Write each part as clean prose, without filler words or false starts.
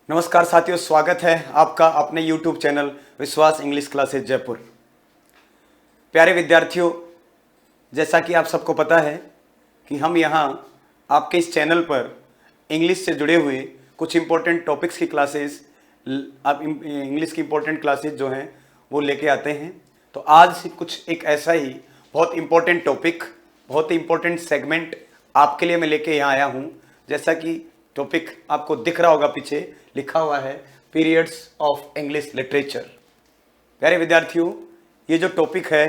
नमस्कार साथियों, स्वागत है आपका अपने YouTube चैनल विश्वास इंग्लिश क्लासेज जयपुर। प्यारे विद्यार्थियों, जैसा कि आप सबको पता है कि हम यहाँ आपके इस चैनल पर इंग्लिश से जुड़े हुए कुछ इम्पोर्टेंट टॉपिक्स की क्लासेस, आप इंग्लिश की इम्पोर्टेंट क्लासेस जो हैं वो लेके आते हैं। तो आज कुछ एक ऐसा ही बहुत इम्पोर्टेंट टॉपिक, बहुत ही इम्पोर्टेंट सेगमेंट आपके लिए मैं लेके यहाँ आया हूँ। जैसा कि टॉपिक आपको दिख रहा होगा, पीछे लिखा हुआ है पीरियड्स ऑफ इंग्लिश लिटरेचर। प्यारे विद्यार्थियों, ये जो टॉपिक है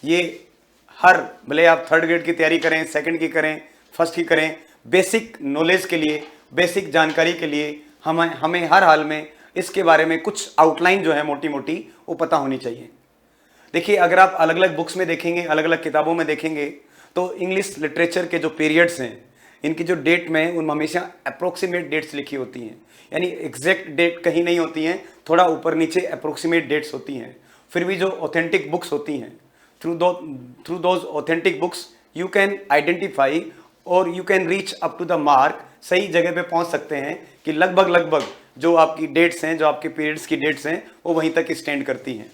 ये भले आप थर्ड ग्रेड की तैयारी करें, सेकंड की करें, फर्स्ट की करें, बेसिक नॉलेज के लिए, बेसिक जानकारी के लिए हमें हर हाल में इसके बारे में कुछ आउटलाइन जो है मोटी मोटी वो पता होनी चाहिए। देखिए, अगर आप अलग अलग बुक्स में देखेंगे, अलग अलग किताबों में देखेंगे तो इंग्लिश लिटरेचर के जो पीरियड्स हैं, इनकी जो डेट में उनमें हमेशा अप्रोक्सीमेट डेट्स लिखी होती हैं, यानी एग्जैक्ट डेट कहीं नहीं होती हैं, थोड़ा ऊपर नीचे अप्रोक्सीमेट डेट्स होती हैं। फिर भी जो ऑथेंटिक बुक्स होती हैं, through those authentic books you can identify और you can reach up to the mark, सही जगह पे पहुंच सकते हैं कि लगभग जो आपकी डेट्स हैं, जो आपके पीरियड्स की डेट्स हैं, वो वहीं तक स्टैंड करती हैं।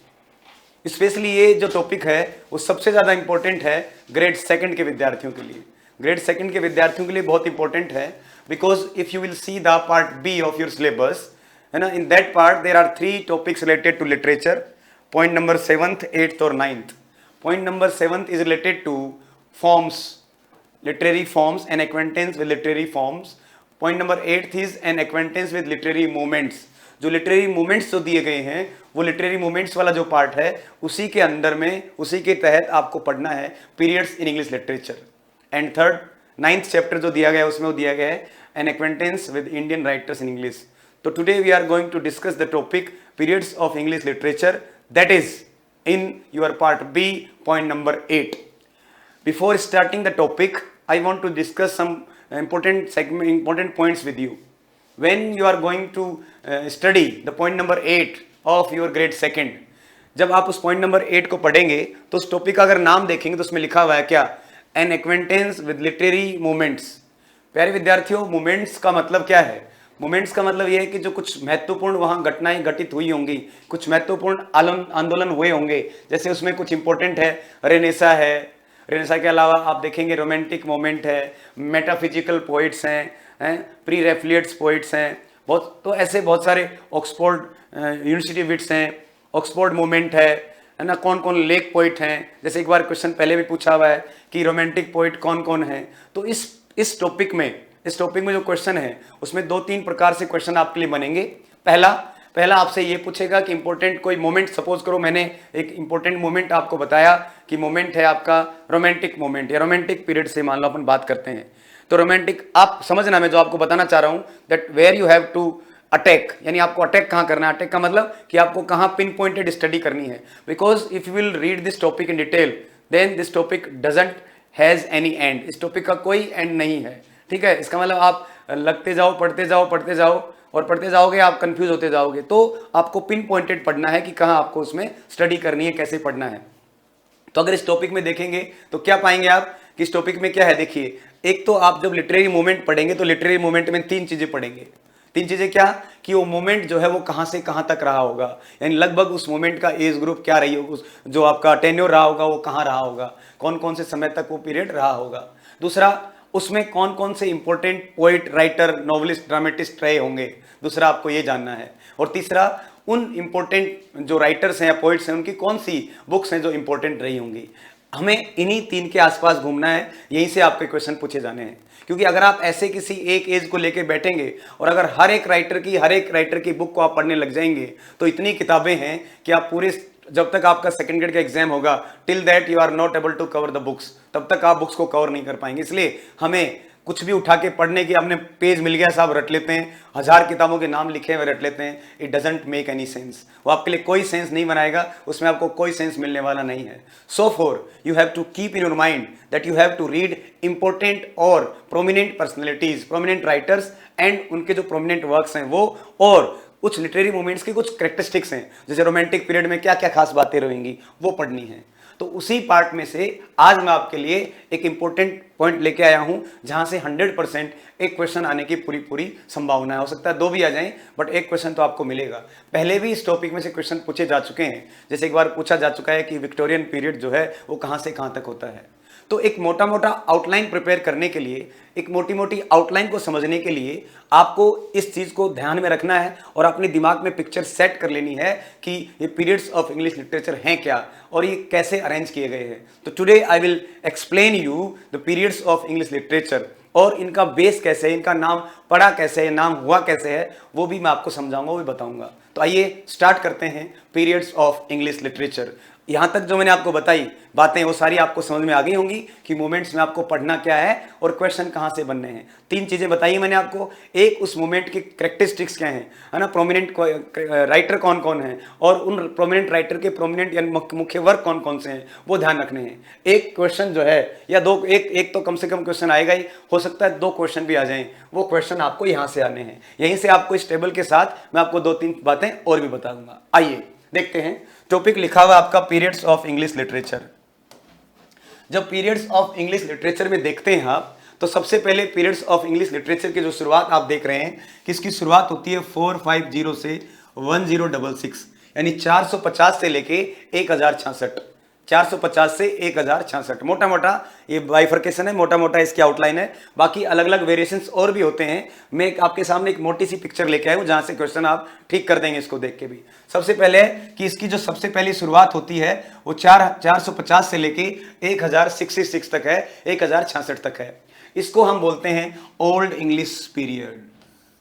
स्पेशली ये जो टॉपिक है वो सबसे ज़्यादा इंपॉर्टेंट है ग्रेड सेकंड के विद्यार्थियों के लिए। ग्रेड सेकंड के विद्यार्थियों के लिए बहुत इंपॉर्टेंट है, because if you will see the part B of your syllabus, है ना, in that part there are 3 topics related to literature. Point number 7th, 8th और 9th। Point number 7th is related to forms, literary forms and acquaintance with literary forms. Point number 8th is an acquaintance with literary movements. जो literary movements जो दिए गए हैं, वो literary movements वाला जो part है, उसी के अंदर में, उसी के तहत आपको पढ़ना है periods in English literature. And third 9th chapter जो दिया गया है उसमें वो दिया गया है an acquaintance with Indian writers in English. तो today we are going to discuss the topic periods of English literature, that is in your part B, point number 8। Before starting the topic, I want to discuss some important points with you. When you are going to study the point number 8 of your grade second, जब आप उस point number 8 को पढ़ेंगे तो उस topic का अगर नाम देखेंगे तो उसमें लिखा हुआ है क्या? An acquaintance with literary movements। प्यारे विद्यार्थियों, मूवमेंट्स का मतलब क्या है? मूवमेंट्स का मतलब ये है कि जो कुछ महत्वपूर्ण वहाँ घटनाएं घटित हुई होंगी, कुछ महत्वपूर्ण आंदोलन हुए होंगे। जैसे उसमें कुछ इंपॉर्टेंट है, रेनेसा है, रेनेसा के अलावा आप देखेंगे रोमांटिक मोमेंट है, मेटाफिजिकल पोइट्स हैं, प्री रेफिलिएट्स पोइट्स हैं, बहुत, तो ऐसे बहुत सारे ऑक्सफोर्ड यूनिवर्सिटी विट्स हैं, ऑक्सफोर्ड मोमेंट है ना, कौन कौन लेक पोइट हैं। जैसे एक बार क्वेश्चन पहले भी पूछा हुआ है कि रोमांटिक पोइट कौन कौन है। तो इस टॉपिक में जो क्वेश्चन है उसमें 2-3 प्रकार से क्वेश्चन आपके लिए बनेंगे। पहला आपसे ये पूछेगा कि इंपॉर्टेंट कोई मोमेंट, सपोज करो मैंने एक इंपॉर्टेंट मोमेंट आपको बताया कि मोमेंट है आपका रोमांटिक मोमेंट या रोमांटिक पीरियड से मान लो अपन बात करते हैं। तो रोमांटिक, आप समझना मैं जो आपको बताना चाह रहा हूं, that where you have to attack, यानी आपको अटैक कहां करना है। अटैक का मतलब कि आपको कहां पिन पॉइंटेड स्टडी करनी है, because if you will read this topic in detail then this topic doesn't has any end. इस टॉपिक का कोई एंड नहीं है, ठीक है। इसका मतलब आप लगते जाओ, पढ़ते जाओ और पढ़ते जाओगे, आप कंफ्यूज होते जाओगे। तो आपको पिन पॉइंटेड पढ़ना है कि कहाँ आपको उसमें स्टडी करनी है, कैसे पढ़ना है। तो अगर इस टॉपिक में देखेंगे तो क्या पाएंगे आप कि इस टॉपिक में क्या है। देखिए, एक तो आप जब लिटरेरी मूवमेंट पढ़ेंगे तो लिटरेरी मूवमेंट में 3 चीजें पढ़ेंगे। 3 चीजें क्या कि वो मूवमेंट जो है वो कहाँ से कहाँ तक रहा होगा, यानी लगभग उस मूवमेंट का एज ग्रुप क्या रही होगा, जो आपका टेन्योर रहा होगा वो कहाँ रहा होगा, कौन कौन से समय तक वो पीरियड रहा होगा। दूसरा, उसमें कौन कौन से important poet, writer, novelist, dramatist रहे होंगे, दूसरा आपको ये जानना है। और तीसरा, उन इंपॉर्टेंट जो राइटर्स हैं या पोइट्स हैं उनकी कौन सी बुक्स हैं जो इंपॉर्टेंट रही होंगी। हमें इन्हीं 3 के आसपास घूमना है, यहीं से आपके क्वेश्चन पूछे जाने हैं। क्योंकि अगर आप ऐसे किसी एक एज को लेके बैठेंगे और अगर हर एक राइटर की बुक को आप पढ़ने लग जाएंगे तो इतनी किताबें हैं कि आप पूरे, जब तक आपका सेकंड ग्रेड का एग्जाम होगा, till that you are not able to cover the books, तब तक आप बुक्स को कवर नहीं कर पाएंगे। इसलिए हमें कुछ भी उठा के पढ़ने की, अपने पेज मिल गया साहब रट लेते हैं, 1000 किताबों के नाम लिखे हुए रट लेते हैं, it doesn't make any sense. वो आपके लिए कोई सेंस नहीं बनाएगा, उसमें आपको कोई सेंस मिलने वाला नहीं है। So for you have to keep in your mind that you have to read important और prominent personalities, prominent writers and उनके जो प्रोमिनेंट वर्क्स हैं वो, और कुछ लिटरेरी मूवमेंट्स की कुछ करेक्टरिस्टिक्स हैं, जैसे रोमांटिक पीरियड में क्या क्या खास बातें रहेंगी वो पढ़नी है। तो उसी पार्ट में से आज मैं आपके लिए एक इंपॉर्टेंट पॉइंट लेके आया हूं, जहां से 100% एक क्वेश्चन आने की पूरी पूरी संभावना है। हो सकता है 2 भी आ जाएं, बट एक क्वेश्चन तो आपको मिलेगा। पहले भी इस टॉपिक में से क्वेश्चन पूछे जा चुके हैं। जैसे एक बार पूछा जा चुका है कि विक्टोरियन पीरियड जो है वो कहां से कहां तक होता है। तो एक मोटा मोटा आउटलाइन प्रिपेयर करने के लिए, एक मोटी मोटी आउटलाइन को समझने के लिए आपको इस चीज को ध्यान में रखना है और अपने दिमाग में पिक्चर सेट कर लेनी है कि ये पीरियड्स ऑफ इंग्लिश लिटरेचर हैं क्या और ये कैसे अरेंज किए गए हैं। तो today I will explain you the periods of English literature, और इनका बेस कैसे है, इनका नाम पड़ा कैसे है, नाम हुआ कैसे है, वो भी मैं आपको समझाऊंगा, वो भी बताऊंगा। तो आइए स्टार्ट करते हैं पीरियड्स ऑफ इंग्लिश लिटरेचर। यहां तक जो मैंने आपको बताई बातें वो सारी आपको समझ में आ गई होंगी कि मोमेंट्स में आपको पढ़ना क्या है और क्वेश्चन कहां से बनने हैं। 3 चीजें बताई मैंने आपको। एक, उस मोमेंट की कैरेक्टरिस्टिक्स क्या हैं, है ना, प्रोमिनेंट राइटर कौन कौन है और उन प्रोमिनेंट राइटर के प्रोमिनेंट या मुख्य वर्क कौन कौन से हैं, वो ध्यान रखने हैं। एक क्वेश्चन जो है या 2, एक तो कम से कम क्वेश्चन आएगा ही, हो सकता है 2 क्वेश्चन भी आ जाएं, वो क्वेश्चन आपको यहां से आने हैं। यहीं से आपको इस टेबल के साथ मैं आपको 2-3 बातें और भी बता दूंगा। आइए देखते हैं। टॉपिक लिखा हुआ आपका पीरियड्स ऑफ इंग्लिश लिटरेचर। जब पीरियड्स ऑफ इंग्लिश लिटरेचर में देखते हैं आप, तो सबसे पहले पीरियड्स ऑफ इंग्लिश लिटरेचर की जो शुरुआत आप देख रहे हैं कि इसकी शुरुआत होती है 450 से 1066, यानी 450 से लेके 1066, 450 से 1066। मोटा मोटा ये बाइफर्केशन है, मोटा मोटा इसकी आउटलाइन है। बाकी अलग अलग वेरिएशंस और भी होते हैं। मैं आपके सामने एक मोटी सी पिक्चर लेके आया हूं, जहां से क्वेश्चन आप ठीक कर देंगे इसको देख के भी। सबसे पहले कि इसकी जो सबसे पहली शुरुआत होती है वो 450 से लेके 1066 तक है, 1066 तक है। इसको हम बोलते हैं ओल्ड इंग्लिश पीरियड।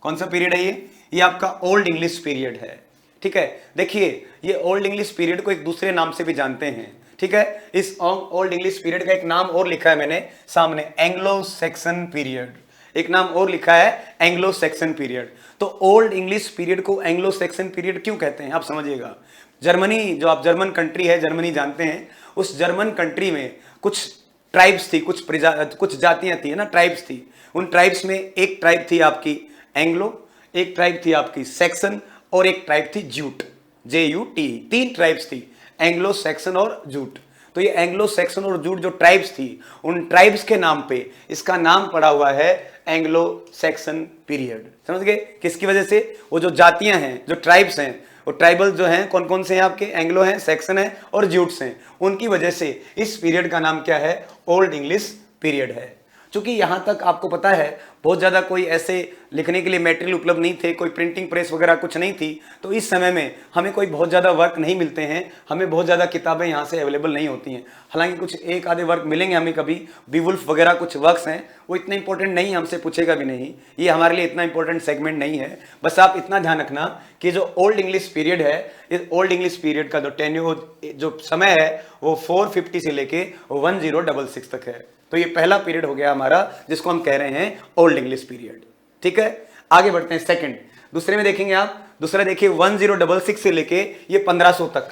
कौन सा पीरियड है ये आपका ओल्ड इंग्लिश पीरियड है। ठीक है, देखिए ये ओल्ड इंग्लिश पीरियड को एक दूसरे नाम से भी जानते हैं। ठीक है, इस ओल्ड इंग्लिश पीरियड का एक नाम और लिखा है मैंने सामने, एंग्लो सैक्सन पीरियड। एक नाम और लिखा है एंग्लो सैक्सन पीरियड। तो ओल्ड इंग्लिश पीरियड को एंग्लो सैक्सन पीरियड क्यों कहते हैं आप समझिएगा। जर्मनी, जो आप जर्मन कंट्री है, जर्मनी जानते हैं, उस जर्मन कंट्री में कुछ ट्राइब्स थी, कुछ जातियां थी, है ना, ट्राइब्स थी। उन ट्राइब्स में एक ट्राइब थी आपकी एंग्लो, एक ट्राइब थी आपकी सैक्सन और एक ट्राइब थी जूट, JUT। 3 ट्राइब्स थी, एंग्लो सैक्सन और जूट। तो ये एंग्लो सैक्सन और जूट जो ट्राइब्स थी, उन ट्राइब्स के नाम पे इसका नाम पड़ा हुआ है एंग्लो सैक्सन पीरियड। समझ गए किसकी वजह से? वो जो जातियां हैं, जो ट्राइब्स हैं, वो ट्राइबल जो हैं कौन कौन से हैं आपके, एंग्लो हैं, सैक्सन हैं और जूट्स हैं, उनकी वजह से इस पीरियड का नाम क्या है, ओल्ड इंग्लिश पीरियड है। चूंकि यहां तक आपको पता है बहुत ज्यादा कोई ऐसे लिखने के लिए मटेरियल उपलब्ध नहीं थे, कोई प्रिंटिंग प्रेस वगैरह कुछ नहीं थी, तो इस समय में हमें कोई बहुत ज्यादा वर्क नहीं मिलते हैं, हमें बहुत ज्यादा किताबें यहां से अवेलेबल नहीं होती हैं। हालांकि कुछ एक आधे वर्क मिलेंगे हमें कभी, बीवुल्फ वगैरह कुछ वर्क्स हैं, वो इतने इंपॉर्टेंट नहीं, हमसे पूछेगा भी नहीं, ये हमारे लिए इतना इंपॉर्टेंट सेगमेंट नहीं है। बस आप इतना ध्यान रखना कि जो ओल्ड इंग्लिश पीरियड है, इस ओल्ड इंग्लिश पीरियड का जो टेन्योर, जो समय है, वो 450 से लेके 1066 तक है। तो ये पहला पीरियड हो गया हमारा, जिसको हम कह रहे हैं ओल्ड इंग्लिश पीरियड। ठीक है, आगे बढ़ते हैं। सेकंड, दूसरे में देखेंगे आप, दूसरा देखिए 1066 से लेके ये 1500 तक,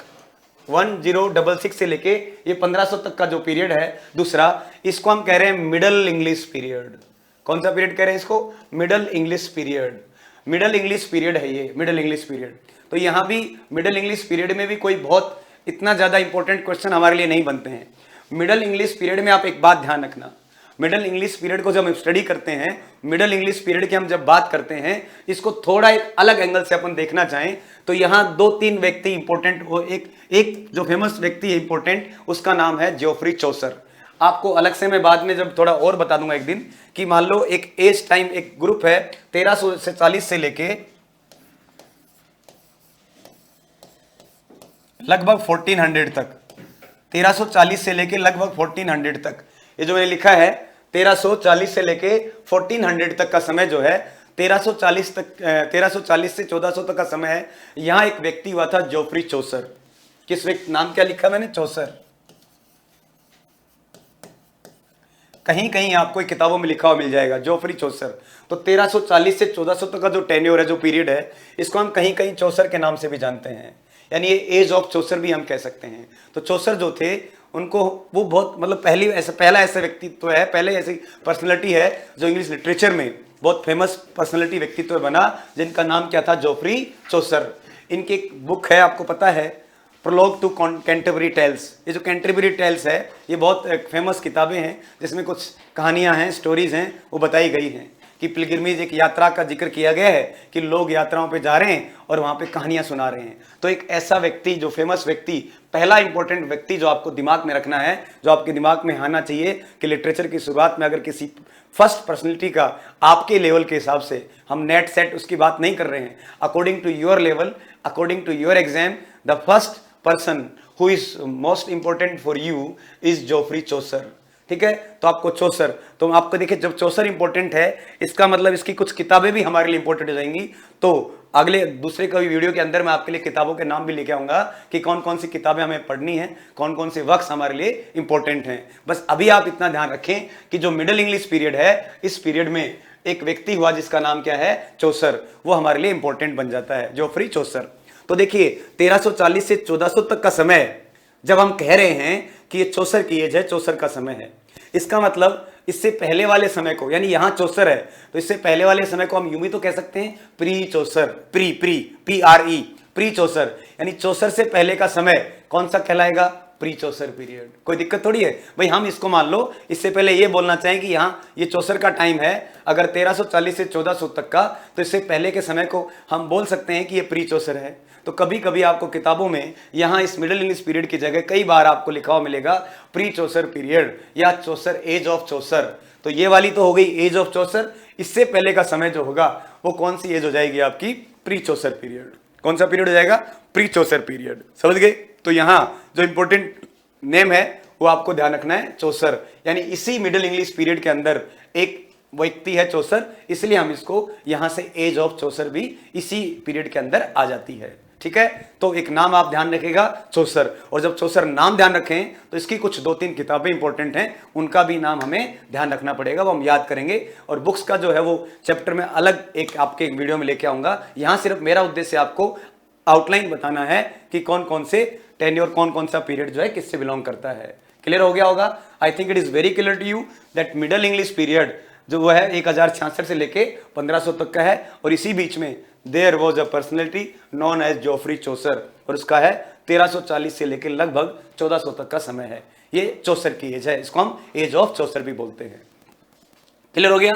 1066 से लेके ये 1500 तक का जो पीरियड है दूसरा, इसको हम कह रहे हैं मिडल इंग्लिश पीरियड। कौन सा पीरियड कह रहे हैं इसको? Middle English period. Middle English period है ये, मिडल इंग्लिश पीरियड। तो यहां भी मिडल इंग्लिश पीरियड में भी कोई बहुत इतना ज्यादा इंपॉर्टेंट क्वेश्चन हमारे लिए नहीं बनते हैं। मिडल इंग्लिश पीरियड में आप एक बात ध्यान रखना, मिडल इंग्लिश पीरियड को जब हम स्टडी करते हैं, मिडल इंग्लिश पीरियड की हम जब बात करते हैं, इसको थोड़ा एक अलग एंगल से अपन देखना चाहें तो यहां 2-3 व्यक्ति इंपॉर्टेंट, वो एक जो फेमस व्यक्ति है इंपॉर्टेंट, उसका नाम है जोफ्री चौसर। आपको अलग से मैं बाद में जब थोड़ा और बता दूंगा एक दिन, कि मान लो एक एज टाइम, एक ग्रुप है 1340 से लेके लगभग 1400 तक, 1340 से लेके लगभग 1400 तक, ये जो मैंने लिखा है 1340 से लेके 1400 तक का समय जो है, 1340 से 1400 तक का समय है। यहां एक व्यक्ति हुआ था जोफ्री चौसर। किस व्यक्ति, नाम क्या लिखा मैंने? चौसर। कहीं कहीं आपको किताबों में लिखा हुआ मिल जाएगा जोफ्री चौसर। तो 1340 से 1400 तक का जो टेन्योर है, जो पीरियड है, इसको हम कहीं कहीं चौसर के नाम से भी जानते हैं, यानी ये एज ऑफ चौसर भी हम कह सकते हैं। तो चौसर जो थे, उनको वो बहुत मतलब पहला ऐसा व्यक्तित्व है, पहले ऐसी पर्सनैलिटी है जो इंग्लिश लिटरेचर में बहुत फेमस पर्सनैलिटी व्यक्तित्व बना, जिनका नाम क्या था? जोफ्री चौसर। इनकी एक बुक है, आपको पता है, प्रोलॉग टू कैंटरबरी टेल्स। ये जो कैंटरबरी टेल्स है ये बहुत फेमस किताबें हैं जिसमें कुछ कहानियां हैं, स्टोरीज हैं, वो बताई गई हैं कि पिलग्रिमेज एक यात्रा का जिक्र किया गया है कि लोग यात्राओं पे जा रहे हैं और वहाँ पे कहानियाँ सुना रहे हैं। तो एक ऐसा व्यक्ति जो फेमस व्यक्ति, पहला इंपॉर्टेंट व्यक्ति जो आपको दिमाग में रखना है, जो आपके दिमाग में आना चाहिए कि लिटरेचर की शुरुआत में अगर किसी फर्स्ट पर्सनैलिटी का आपके लेवल के हिसाब से, हम नेट सेट उसकी बात नहीं कर रहे हैं, according to your level, according to your exam, the first person who is most important for you is Geoffrey Chaucer. ठीक है, तो आपको चौसर, तो आपको देखिए जब चौसर इंपॉर्टेंट है इसका मतलब इसकी कुछ किताबें भी हमारे लिए इंपॉर्टेंट हो जाएंगी। तो अगले दूसरे कभी वीडियो के अंदर मैं आपके लिए किताबों के नाम भी लेके आऊंगा कि कौन कौन सी किताबें हमें पढ़नी है, कौन कौन से वर्क्स हमारे लिए इंपॉर्टेंट हैं। बस अभी आप इतना ध्यान रखें कि जो मिडिल इंग्लिश पीरियड है, इस पीरियड में एक व्यक्ति हुआ जिसका नाम क्या है, चौसर, वो हमारे लिए इंपॉर्टेंट बन जाता है, जोफ्री चौसर। तो देखिए 1340 से 1400 तक का समय जब हम कह रहे हैं कि ये चौसर की एज है, चौसर का समय है, इसका मतलब इससे पहले वाले समय को, यानी यहां चौसर है तो इससे पहले वाले समय को हम यूं भी तो कह सकते हैं प्री चौसर, प्री चौसर, यानी चौसर से पहले का समय कौन सा कहलाएगा, प्री चौसर पीरियड। कोई दिक्कत थोड़ी है भाई, हम इसको मान लो इससे पहले ये बोलना चाहें कि यहाँ ये चौसर का टाइम है अगर 1340 से 1400 तक का, तो इससे पहले के समय को हम बोल सकते हैं कि ये प्री चौसर है। तो कभी कभी आपको किताबों में यहाँ इस मिडिल इंग्लिश पीरियड की जगह कई बार आपको लिखा हुआ मिलेगा प्री चौसर पीरियड या चौसर, एज ऑफ चौसर। तो ये वाली तो हो गई एज ऑफ चौसर, इससे पहले का समय जो होगा वो कौन सी एज हो जाएगी आपकी, प्री चौसर पीरियड। कौन सा पीरियड हो जाएगा, प्री चौसर पीरियड। समझ गए? तो यहाँ जो इंपॉर्टेंट नेम है वो आपको ध्यान रखना है, चौसर, यानी इसी मिडिल इंग्लिश पीरियड के अंदर एक व्यक्ति है चौसर, इसलिए हम इसको यहां से एज ऑफ चौसर भी इसी पीरियड के अंदर आ जाती है। ठीक है, तो एक नाम आप ध्यान रखेगा चौसर, और जब चौसर नाम ध्यान रखें तो इसकी कुछ 2-3 किताबें इंपॉर्टेंट हैं, उनका भी नाम हमें ध्यान रखना पड़ेगा, वो हम याद करेंगे। और बुक्स का जो है वो चैप्टर में अलग एक आपके एक वीडियो में लेके आऊंगा। यहां सिर्फ मेरा उद्देश्य आपको आउटलाइन बताना है कि कौन कौन से टेन्योर, कौन कौन सा पीरियड जो है किससे बिलोंग करता है। क्लियर हो गया होगा? I think it is very clear to you that middle English period जो वो है 1066 से लेके 1500 तक का है, और इसी बीच में there was a personality known as Geoffrey Chaucer, और उसका है 1340 से लेकर लगभग 1400 तक का समय है। ये चौसर की एज है, इसको हम एज ऑफ चौसर भी बोलते हैं। क्लियर हो गया?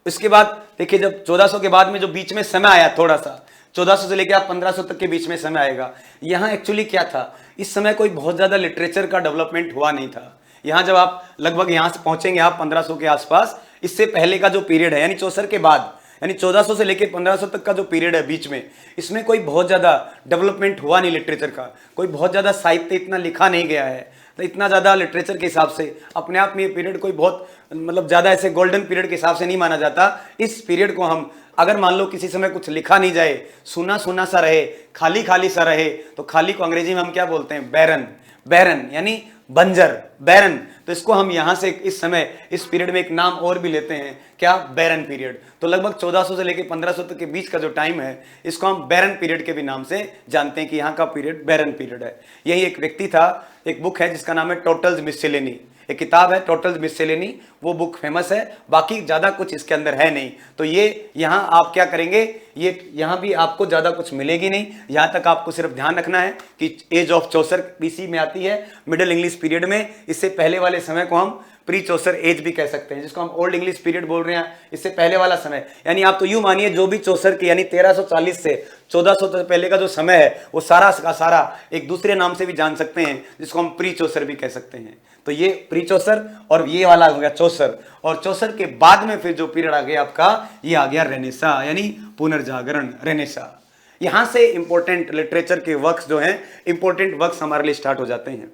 इसके बाद देखिए जब 1400 के बाद में जो बीच में समय आया, थोड़ा सा 1400 से लेकर आप 1500 तक के बीच में समय आएगा, यहाँ एक्चुअली क्या था, इस समय कोई बहुत ज्यादा लिटरेचर का डेवलपमेंट हुआ नहीं था। यहाँ जब आप लगभग यहाँ से पहुंचेंगे आप 1500 के आसपास, इससे पहले का जो पीरियड है यानी चौसर के बाद, यानी 1400 से लेकर 1500 तक का जो पीरियड है बीच में, इसमें कोई बहुत ज्यादा डेवलपमेंट हुआ नहीं लिटरेचर का, कोई बहुत ज्यादा साहित्य इतना लिखा नहीं गया है, तो इतना ज्यादा लिटरेचर के हिसाब से अपने आप में ये पीरियड कोई बहुत मतलब ज्यादा ऐसे गोल्डन पीरियड के हिसाब से नहीं माना जाता। इस पीरियड को हम अगर मान लो किसी समय कुछ लिखा नहीं जाए, सुना सुना सा रहे, खाली खाली सा रहे, तो खाली को अंग्रेजी में हम क्या बोलते हैं, बैरन, बैरन यानी बंजर, बैरन। तो इसको हम यहां से इस समय इस पीरियड में एक नाम और भी लेते हैं, क्या, बैरन पीरियड। तो लगभग 1400 से लेकर 1500 तक के बीच का जो टाइम है इसको हम बैरन पीरियड के भी नाम से जानते हैं कि यहाँ का पीरियड बैरन पीरियड है। यही एक व्यक्ति था, एक बुक है जिसका नाम है टोटल्स मिससेलेनी, एक किताब है टोटल्स मिससेलेनी, वो बुक फेमस है, बाकी ज्यादा कुछ इसके अंदर है नहीं। तो ये यहाँ आप क्या करेंगे, ये यहाँ भी आपको ज्यादा कुछ मिलेगी नहीं, यहाँ तक आपको सिर्फ ध्यान रखना है कि एज ऑफ चौसर बीसी में आती है मिडिल इंग्लिश पीरियड में। इससे पहले वाले समय को हम प्री चौसर एज भी कह सकते हैं, जिसको हम ओल्ड इंग्लिश पीरियड बोल रहे हैं, इससे पहले वाला समय। यानी आप तो यूं मानिए जो भी चौसर की यानी 1340 से 1400 तक पहले का जो समय है वो सारा का सारा एक दूसरे नाम से भी जान सकते हैं, जिसको हम प्री चौसर भी कह सकते हैं। तो ये प्री चौसर और ये वाला हो गया चौसर, और चौसर के बाद में फिर जो पीरियड आ गया आपका, ये आ गया रेनेसा यानी पुनर्जागरण, रेनेसा। यहां से इंपॉर्टेंट लिटरेचर के वर्क्स जो हैं, इंपॉर्टेंट वर्क्स हमारे लिए स्टार्ट हो जाते हैं।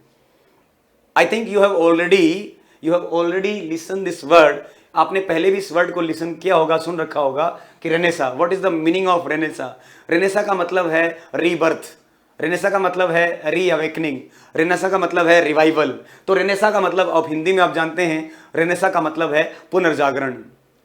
I think you have already listen this word, आपने पहले भी इस वर्ड को लिसन किया होगा, सुन रखा होगा कि Renaissance. What is the meaning of Renaissance? Renaissance का मतलब है रीबर्थ, रेनेसा का मतलब है री अवेकनिंग, रेनेसा का मतलब है रिवाइवल। तो रेनेसा का मतलब अब हिंदी में आप जानते हैं, रेनेसा का मतलब है पुनर्जागरण।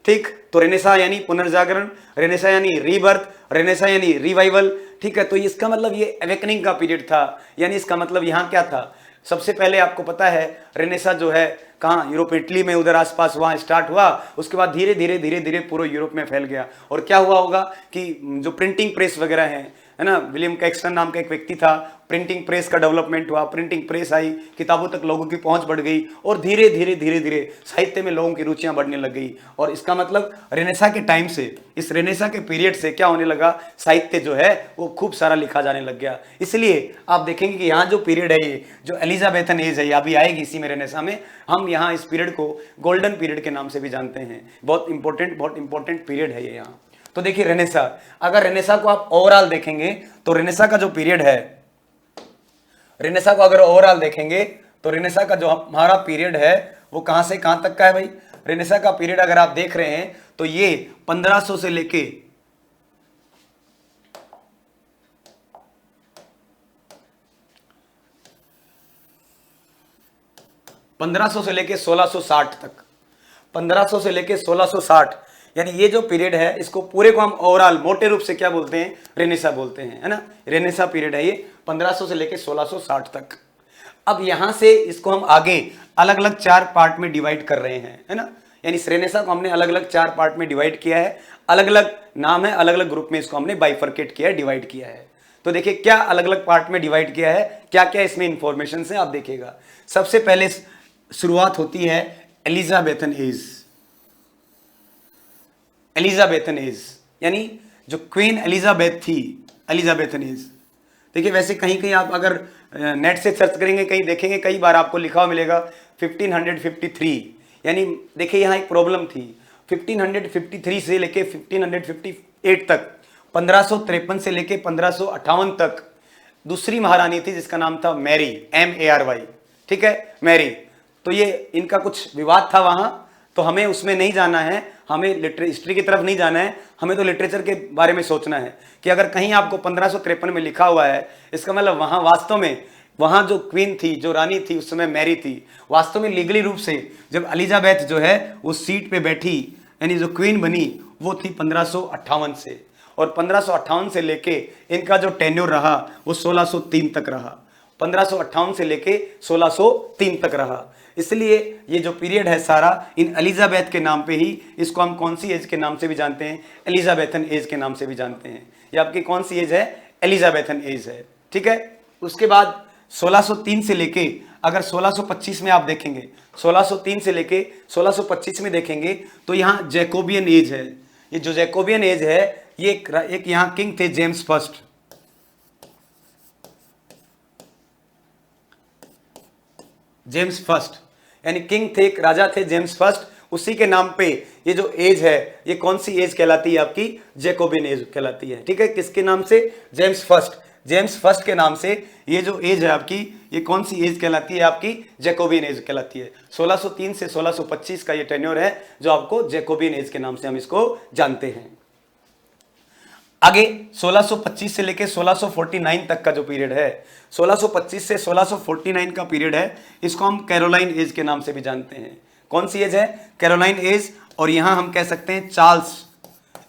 ठीक, तो रेनेसा यानी पुनर्जागरण, रेनेसा यानी रीबर्थ, रेनेसा यानी रिवाइवल। ठीक है, तो इसका मतलब ये अवेकनिंग का पीरियड था, यानी इसका मतलब यहाँ क्या था, सबसे पहले आपको पता है रेनेसा जो है कहाँ, यूरोप, इटली में उधर आसपास वहाँ स्टार्ट हुआ, उसके बाद धीरे धीरे पूरे यूरोप में फैल गया। और क्या हुआ होगा कि जो प्रिंटिंग प्रेस वगैरह हैं, है ना, विलियम कैक्सटन नाम का एक व्यक्ति था, प्रिंटिंग प्रेस का डेवलपमेंट हुआ, प्रिंटिंग प्रेस आई, किताबों तक लोगों की पहुंच बढ़ गई और धीरे धीरे धीरे धीरे साहित्य में लोगों की रुचियां बढ़ने लग गई। और इसका मतलब रेनेसा के टाइम से, इस रेनेसा के पीरियड से क्या होने लगा, साहित्य जो है वो खूब सारा लिखा जाने लग गया। इसलिए आप देखेंगे कि यहाँ जो पीरियड है, ये जो एलिजाबेथन एज है, ये अभी आएगी इसी में रेनेसा में, हम यहाँ इस पीरियड को गोल्डन पीरियड के नाम से भी जानते हैं। बहुत इंपॉर्टेंट पीरियड है ये यहाँ। तो देखिए रेनेसा, अगर रेनेसा को आप ओवरऑल देखेंगे तो रेनेसा का जो पीरियड है, रेनेसा को अगर ओवरऑल देखेंगे तो रेनेसा का जो हमारा पीरियड है वो कहां से कहां तक का है भाई। रेनेसा का पीरियड अगर आप देख रहे हैं तो ये 1500 से लेके 1660 तक, 1500 से लेके 1660, यानी ये जो पीरियड है इसको पूरे को हम ओवरऑल मोटे रूप से क्या बोलते हैं, रेनेसा बोलते हैं, है ना। रेनेसा पीरियड है ये 1500 से लेके 1660 तक। अब यहां से इसको हम आगे अलग अलग 4 पार्ट में डिवाइड कर रहे हैं, है ना। यानी इस रेनेसा को हमने अलग अलग 4 पार्ट में डिवाइड किया है, अलग अलग नाम है, अलग अलग ग्रुप में इसको हमने बाइफरकेट किया है, डिवाइड किया है। तो देखिए क्या अलग अलग पार्ट में डिवाइड किया है, क्या क्या इसमें इंफॉर्मेशन है आप देखिएगा। सबसे पहले शुरुआत होती है एलिजाबेथन एज। एलिजाबेथन एज यानी जो क्वीन एलिजाबेथ थी, एलिजाबेथन एज। देखिए वैसे कहीं कहीं आप अगर नेट से सर्च करेंगे, कहीं देखेंगे, कई बार आपको लिखा हुआ मिलेगा 1553, यानी देखिए यहाँ एक प्रॉब्लम थी। 1553 से लेके 1558 तक, 1553 से लेके 1558 तक दूसरी महारानी थी जिसका नाम था मैरी, MARY, ठीक है, मैरी। तो ये इनका कुछ विवाद था वहां, तो हमें उसमें नहीं जाना है, हमें हिस्ट्री की तरफ नहीं जाना है, हमें तो लिटरेचर के बारे में सोचना है कि अगर कहीं आपको 1553 में लिखा हुआ है, इसका मतलब वहां वास्तव में वहां जो क्वीन थी, जो रानी थी उस समय मैरी थी, वास्तव में लीगली रूप से जब एलिजाबेथ जो है उस सीट पे बैठी, यानी जो क्वीन बनी वो थी 1558 से, और 1558 से लेके इनका जो टेन्योर रहा वो 1603 तक रहा, 1558 से लेके 1603 तक रहा। इसलिए ये जो पीरियड है सारा इन एलिजाबेथ के नाम पे ही, इसको हम कौन सी एज के नाम से भी जानते हैं, एलिजाबेथन एज के नाम से भी जानते हैं। ये आपकी कौन सी एज है, एलिजाबेथन एज है, ठीक है। उसके बाद 1603 से लेके अगर 1625 में आप देखेंगे, 1603 से लेके 1625 में देखेंगे तो यहाँ जैकोबियन एज है। ये जो जैकोबियन एज है ये एक यहाँ किंग थे जेम्स फर्स्ट, जेम्स फर्स्ट, यानी किंग थे, एक राजा थे जेम्स फर्स्ट, उसी के नाम पे ये जो एज है ये कौन सी एज कहलाती है, आपकी जैकोबियन एज कहलाती है, ठीक है। किसके नाम से, जेम्स फर्स्ट, जेम्स फर्स्ट के नाम से ये जो एज है आपकी, ये कौन सी एज कहलाती है, आपकी जैकोबियन एज कहलाती है। 1603 से 1625 का ये टेन्योर है जो आपको जैकोबियन एज के नाम से हम इसको जानते हैं। आगे 1625 से लेके 1649 तक का जो पीरियड है, 1625 से 1649 का पीरियड है, इसको हम कैरोलाइन एज के नाम से भी जानते हैं। कौन सी एज है, कैरोलाइन एज। और यहां हम कह सकते हैं चार्ल्स,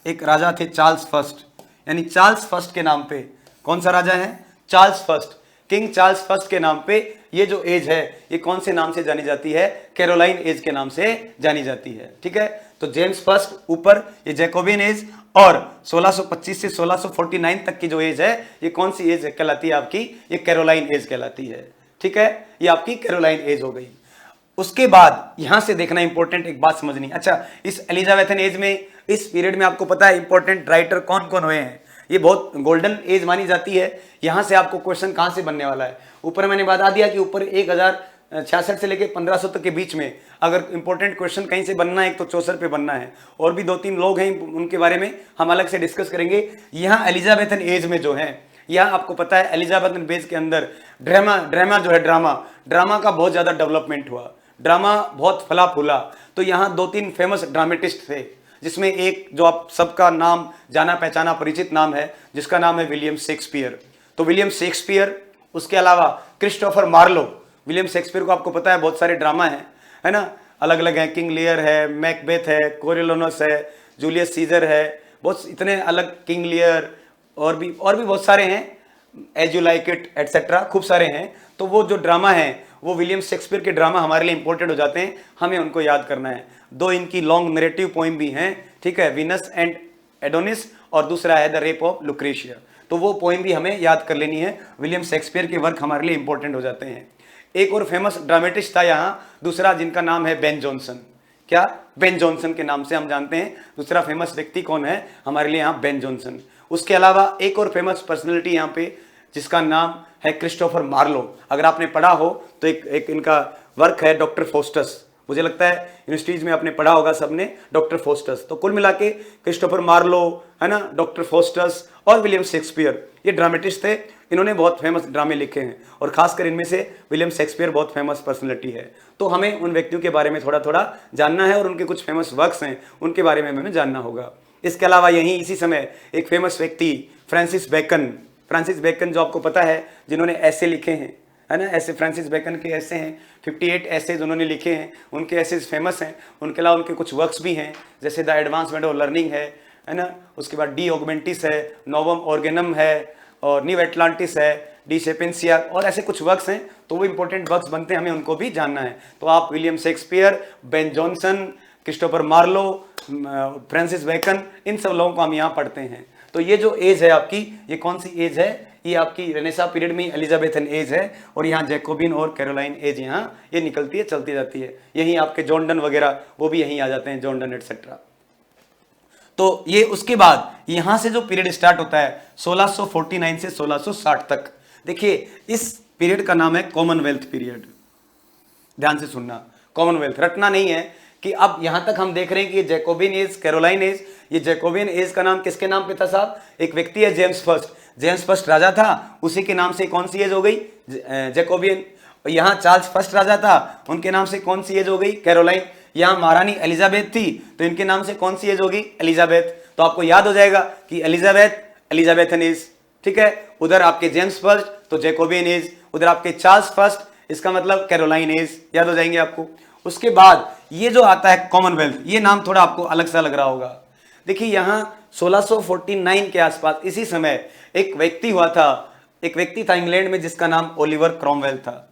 एक राजा थे चार्ल्स फर्स्ट, यानी चार्ल्स फर्स्ट के नाम पे, कौन सा राजा है, Charles first, king Charles first के नाम पे ये जो एज है ये कौन से नाम से जानी जाती है, कैरोलाइन एज के नाम से जानी जाती है, ठीक है। तो जेम्स फर्स्ट ऊपर, ये जैकोबियन एज, और 1625 से 1649 तक की जो एज है ये कौन सी एज कहलाती है, आपकी ये कैरोलाइन एज कहलाती है, ठीक है। ये आपकी कैरोलाइन एज हो गई। उसके बाद यहां से देखना इंपॉर्टेंट एक बात समझनी, अच्छा इस एलिजाबेथन एज में, इस पीरियड में आपको पता है इंपॉर्टेंट राइटर कौन कौन हुए हैं, ये बहुत गोल्डन एज मानी जाती है। यहां से आपको क्वेश्चन कहां से बनने वाला है, ऊपर मैंने बता दिया कि ऊपर 1066 से लेके 1500 तक के बीच में अगर इंपॉर्टेंट क्वेश्चन कहीं से बनना है, एक तो चौसर पे बनना है, और भी 2-3 लोग हैं उनके बारे में हम अलग से डिस्कस करेंगे। यहाँ एलिजाबेथन एज में जो है, यहाँ आपको पता है एलिजाबेथन एज के अंदर ड्रामा जो है, ड्रामा का बहुत ज्यादा डेवलपमेंट हुआ, ड्रामा बहुत फला फूला। तो यहाँ 2-3 फेमस ड्रामेटिस्ट थे, जिसमें एक जो आप सबका नाम जाना पहचाना परिचित नाम है जिसका नाम है विलियम शेक्सपियर। तो विलियम शेक्सपियर, उसके अलावा क्रिस्टोफर मार्लो। विलियम शेक्सपियर को आपको पता है बहुत सारे ड्रामा है ना, अलग अलग हैं, किंग लियर है, मैकबेथ है, कोरियोलानस है, जूलियस सीजर है, बहुत इतने अलग, किंग लियर, और भी बहुत सारे हैं, as you like it etcetera, खूब सारे हैं। तो वो जो ड्रामा है वो विलियम शेक्सपियर के ड्रामा हमारे लिए इंपॉर्टेंट हो जाते हैं, हमें उनको याद करना है। 2 इनकी लॉन्ग नरेटिव पोइम भी हैं, ठीक है, वीनस एंड एडोनिस और दूसरा है द रेप ऑफ लुक्रेशिया। तो वो पोइम भी हमें याद कर लेनी है। विलियम शेक्सपियर के वर्क हमारे लिए इंपॉर्टेंट हो जाते हैं। एक और फेमस ड्रामेटिस्ट था यहाँ दूसरा, जिनका नाम है बेन जॉनसन। क्या? बेन जॉनसन के नाम से हम जानते हैं। दूसरा फेमस व्यक्ति कौन है हमारे लिए यहाँ? Ben Jonson. उसके अलावा एक और फेमस पर्सनैलिटी यहाँ पे जिसका नाम है क्रिस्टोफर मार्लो। अगर आपने पढ़ा हो तो एक इनका वर्क है डॉक्टर फोस्टस। मुझे लगता है यूनिवर्सिटीज में आपने पढ़ा होगा सबने डॉक्टर फोस्टस। तो कुल मिला के क्रिस्टोफर मार्लो है ना, डॉक्टर फोस्टस और विलियम शेक्सपियर, ये ड्रामेटिस्ट थे। इन्होंने बहुत फेमस ड्रामे लिखे हैं और खासकर इनमें से विलियम शेक्सपियर बहुत फेमस पर्सनैलिटी है। तो हमें उन व्यक्तियों के बारे में थोड़ा थोड़ा जानना है और उनके कुछ फेमस वर्क्स हैं उनके बारे में हमें जानना होगा। इसके अलावा यहीं इसी समय एक फेमस व्यक्ति फ्रांसिस बेकन जो आपको पता है, जिन्होंने ऐसे लिखे हैं है ना, ऐसे फ्रांसिस बेकन के ऐसे हैं 58 ऐसेज उन्होंने लिखे हैं। उनके ऐसेज फेमस हैं। उनके अलावा उनके कुछ वर्क्स भी हैं जैसे द एडवांसमेंट ऑफ लर्निंग है ना, उसके बाद डी ऑगमेंटिस है, नोवम ऑर्गेनम है और न्यू एटलांटिस है, डी सेपेंसिया और ऐसे कुछ वर्क्स हैं। तो वो इंपॉर्टेंट वर्क्स बनते हैं, हमें उनको भी जानना है। तो आप William Shakespeare, Ben Jonson, Christopher Marlowe, Francis Bacon, इन सब लोगों को हम यहाँ पढ़ते हैं। तो ये जो एज है आपकी, ये कौन सी एज है? ये आपकी रेनेसा पीरियड में एलिजाबेथन एज है और यहाँ जैकोबिन और कैरोलाइन एज यहाँ ये निकलती है, चलती जाती है। यहीं आपके जॉर्डन वगैरह वो भी यहीं आ जाते हैं, जॉर्डन एटसेट्रा। तो ये उसके बाद यहां से जो पीरियड स्टार्ट होता है 1649 से 1660 तक, देखिए इस पीरियड का नाम है कॉमनवेल्थ पीरियड। ध्यान से सुनना, कॉमनवेल्थ रटना नहीं है कि अब यहां तक हम देख रहे हैं कि ये जैकोबिन एज, कैरोलाइन एज, ये जैकोबिन एज का नाम किसके नाम पे था साहब? एक व्यक्ति है जेम्स फर्स्ट राजा था, उसी के नाम से कौन सी एज हो गई? जैकोबियन। यहाँ चार्ल्स फर्स्ट राजा था, उनके नाम से कौन सी एज हो गई? कैरोलाइन। यहाँ महारानी एलिजाबेथ थी तो इनके नाम से कौन सी एज होगी? एलिजाबेथ। तो आपको याद हो जाएगा कि एलिजाबेथन एज, ठीक है। उधर आपके जेम्स फर्स्ट तो जैकोबियन एज, उधर आपके चार्ल्स फर्स्ट, इसका मतलब कैरोलाइन एज, याद हो जाएंगे आपको। उसके बाद ये जो आता है कॉमनवेल्थ, ये नाम थोड़ा आपको अलग सा लग रहा होगा। देखिए यहाँ 1649 के आसपास इसी समय एक व्यक्ति था इंग्लैंड में जिसका नाम ओलिवर क्रॉमवेल था।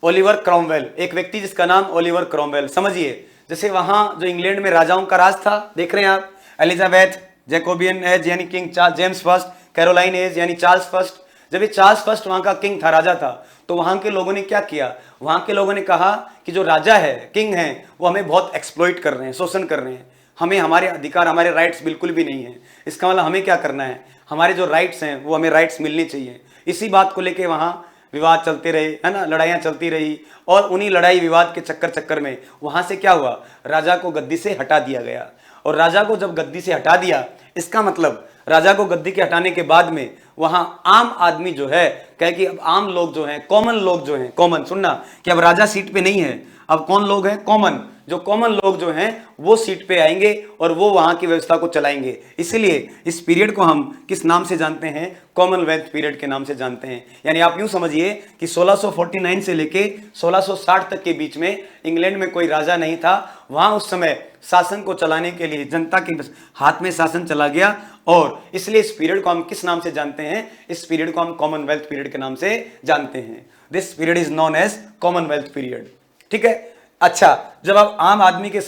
ओलिवर क्रॉमवेल, एक व्यक्ति जिसका नाम ओलिवर क्रॉमवेल। समझिए जैसे वहां जो इंग्लैंड में राजाओं का राज था, देख रहे हैं आप, एलिजाबेथ, जैकोबियन एज यानी king James first, Caroline age यानी चार्ल्स फर्स्ट। जब ये चार्ल्स फर्स्ट वहां का किंग था, राजा था, तो वहां के लोगों ने क्या किया? वहां के लोगों ने कहा कि जो राजा है, किंग है, वो हमें बहुत एक्सप्लॉइट कर रहे हैं, शोषण कर रहे हैं, हमें हमारे अधिकार, हमारे राइट्स बिल्कुल भी नहीं है। इसका मतलब हमें क्या करना है? हमारे जो राइट्स हैं वो हमें राइट्स मिलनी चाहिए। इसी बात को लेके वहां विवाद चलते रहे, है ना, लड़ाइयाँ चलती रही और उन्हीं लड़ाई विवाद के चक्कर में वहां से क्या हुआ? राजा को गद्दी से हटा दिया गया। और राजा को जब गद्दी से हटा दिया, इसका मतलब राजा को गद्दी के हटाने के बाद में वहां आम आदमी जो है, कहे कि अब आम लोग जो हैं, कॉमन लोग जो हैं, कॉमन सुनना कि अब राजा सीट पे नहीं है, अब कौन लोग हैं? कॉमन। जो कॉमन लोग जो हैं वो सीट पे आएंगे और वो वहां की व्यवस्था को चलाएंगे। इसलिए इस पीरियड को हम किस नाम से जानते हैं? कॉमनवेल्थ पीरियड के नाम से जानते हैं। यानी आप यूं समझिए कि 1649 से लेके 1660 तक के बीच में इंग्लैंड में कोई राजा नहीं था। वहां उस समय शासन को चलाने के लिए जनता के हाथ में शासन चला गया और इसलिए इस पीरियड को हम किस नाम से जानते हैं? इस पीरियड को हम कॉमनवेल्थ पीरियड के नाम से जानते हैं। This period is known as Commonwealth period, ठीक है। अच्छा, जब अब आम आदमी के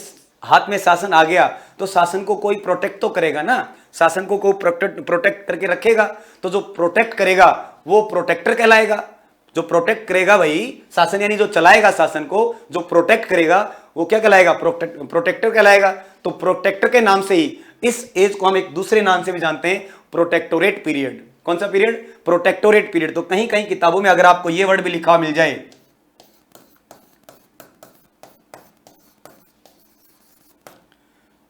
हाथ में शासन आ गया तो शासन को कोई प्रोटेक्ट तो करेगा ना, शासन को कोई प्रोटेक्ट करके रखेगा। तो जो प्रोटेक्ट करेगा वो प्रोटेक्टर कहलाएगा। जो प्रोटेक्ट करेगा भाई शासन, यानी जो चलाएगा शासन को, जो प्रोटेक्ट करेगा वो क्या कहलाएगा? प्रोटेक्टर कहलाएगा। तो प्रोटेक्टर के नाम से ही इस एज को हम एक दूसरे नाम से भी जानते हैं, प्रोटेक्टोरेट पीरियड। कौन सा पीरियड? Protectorate period. तो कहीं कहीं किताबों में अगर आपको ये वर्ड भी लिखा मिल जाए,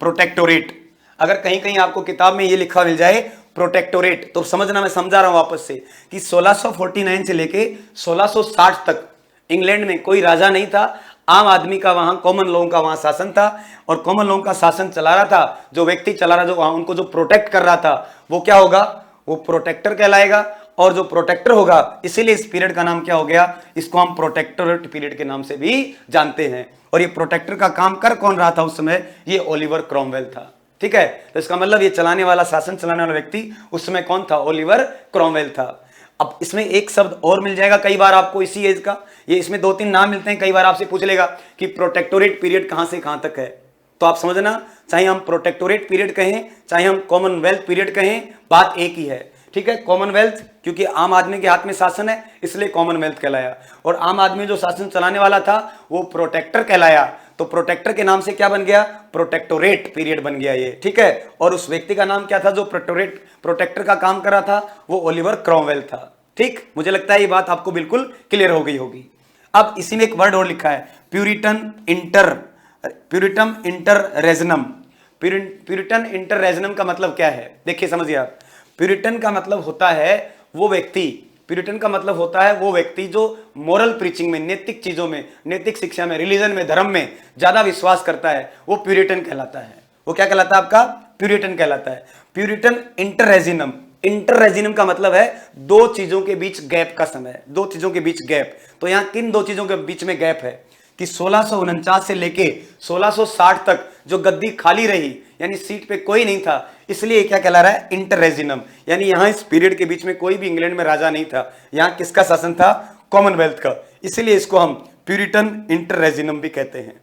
प्रोटेक्टोरेट, अगर कहीं कहीं आपको किताब में ये लिखा मिल जाए प्रोटेक्टोरेट, तो समझना, मैं समझा रहा हूं वापस से कि 1649 से लेके 1660 तक इंग्लैंड में कोई राजा नहीं था। आम आदमी का वहां, कॉमन लोगों का वहां शासन था और कॉमन लोगों का शासन चला रहा था। जो व्यक्ति चला रहा, जो उनको जो प्रोटेक्ट कर रहा था, वो क्या होगा? वो प्रोटेक्टर कहलाएगा। और जो प्रोटेक्टर होगा, इसीलिए इस पीरियड का नाम क्या हो गया? इसको हम प्रोटेक्टोरेट पीरियड के नाम से भी जानते हैं। और ये प्रोटेक्टर का काम कर कौन रहा था उस समय? ये ओलिवर क्रॉमवेल था, ठीक है। तो इसका मतलब ये चलाने वाला, शासन चलाने वाला व्यक्ति उस समय कौन था? ओलिवर क्रॉमवेल था। अब इसमें एक शब्द और मिल जाएगा कई बार आपको इसी एज का, ये इसमें 2-3 नाम मिलते हैं, कई बार आपसे पूछ लेगा कि प्रोटेक्टोरेट पीरियड कहां से कहां तक है। तो आप समझना, चाहे हम प्रोटेक्टोरेट पीरियड कहें चाहे हम कॉमनवेल्थ पीरियड कहें, बात एक ही है, ठीक है। कॉमनवेल्थ क्योंकि आम आदमी के हाथ में शासन है इसलिए कॉमनवेल्थ कहलाया, और आम आदमी जो शासन चलाने वाला था वो प्रोटेक्टर कहलाया, तो प्रोटेक्टर के नाम से क्या बन गया, प्रोटेक्टोरेट पीरियड बन गया ये, ठीक है। और उस व्यक्ति का नाम क्या था जो प्रोटेक्टर का काम कर रहा था, वो ओलिवर क्रॉमवेल था, ठीक। मुझे लगता है ये बात आपको बिल्कुल क्लियर हो गई होगी। अब इसी में एक वर्ड और लिखा है, प्यूरिटन इंटररेजनम। प्यूरिटन इंटररेजनम का मतलब क्या है, देखिए समझिए आप। प्यूरिटन का मतलब होता है वो व्यक्ति, प्यूरिटन का मतलब होता है वो व्यक्ति जो मोरल प्रीचिंग में, नैतिक चीजों में, नैतिक शिक्षा में, रिलीजन में, धर्म में ज्यादा विश्वास करता है, वो प्यूरिटन कहलाता है। वो क्या कहलाता है आपका, प्यूरिटन कहलाता है। प्यूरिटन इंटररेजिनम, इंटररेजिनम का मतलब है दो चीजों के बीच गैप का समय, दो चीजों के बीच गैप। तो यहां किन दो चीजों के बीच में गैप है कि 1649 से लेके 1660 तक जो गद्दी खाली रही, यानी सीट पे कोई नहीं था, इसलिए क्या कहला रहा है, इंटररेजिनम। यानी यहां इस पीरियड के बीच में कोई भी इंग्लैंड में राजा नहीं था, यहां किसका शासन था, कॉमनवेल्थ का, इसलिए इसको हम प्यूरिटन इंटररेजिनम भी कहते हैं।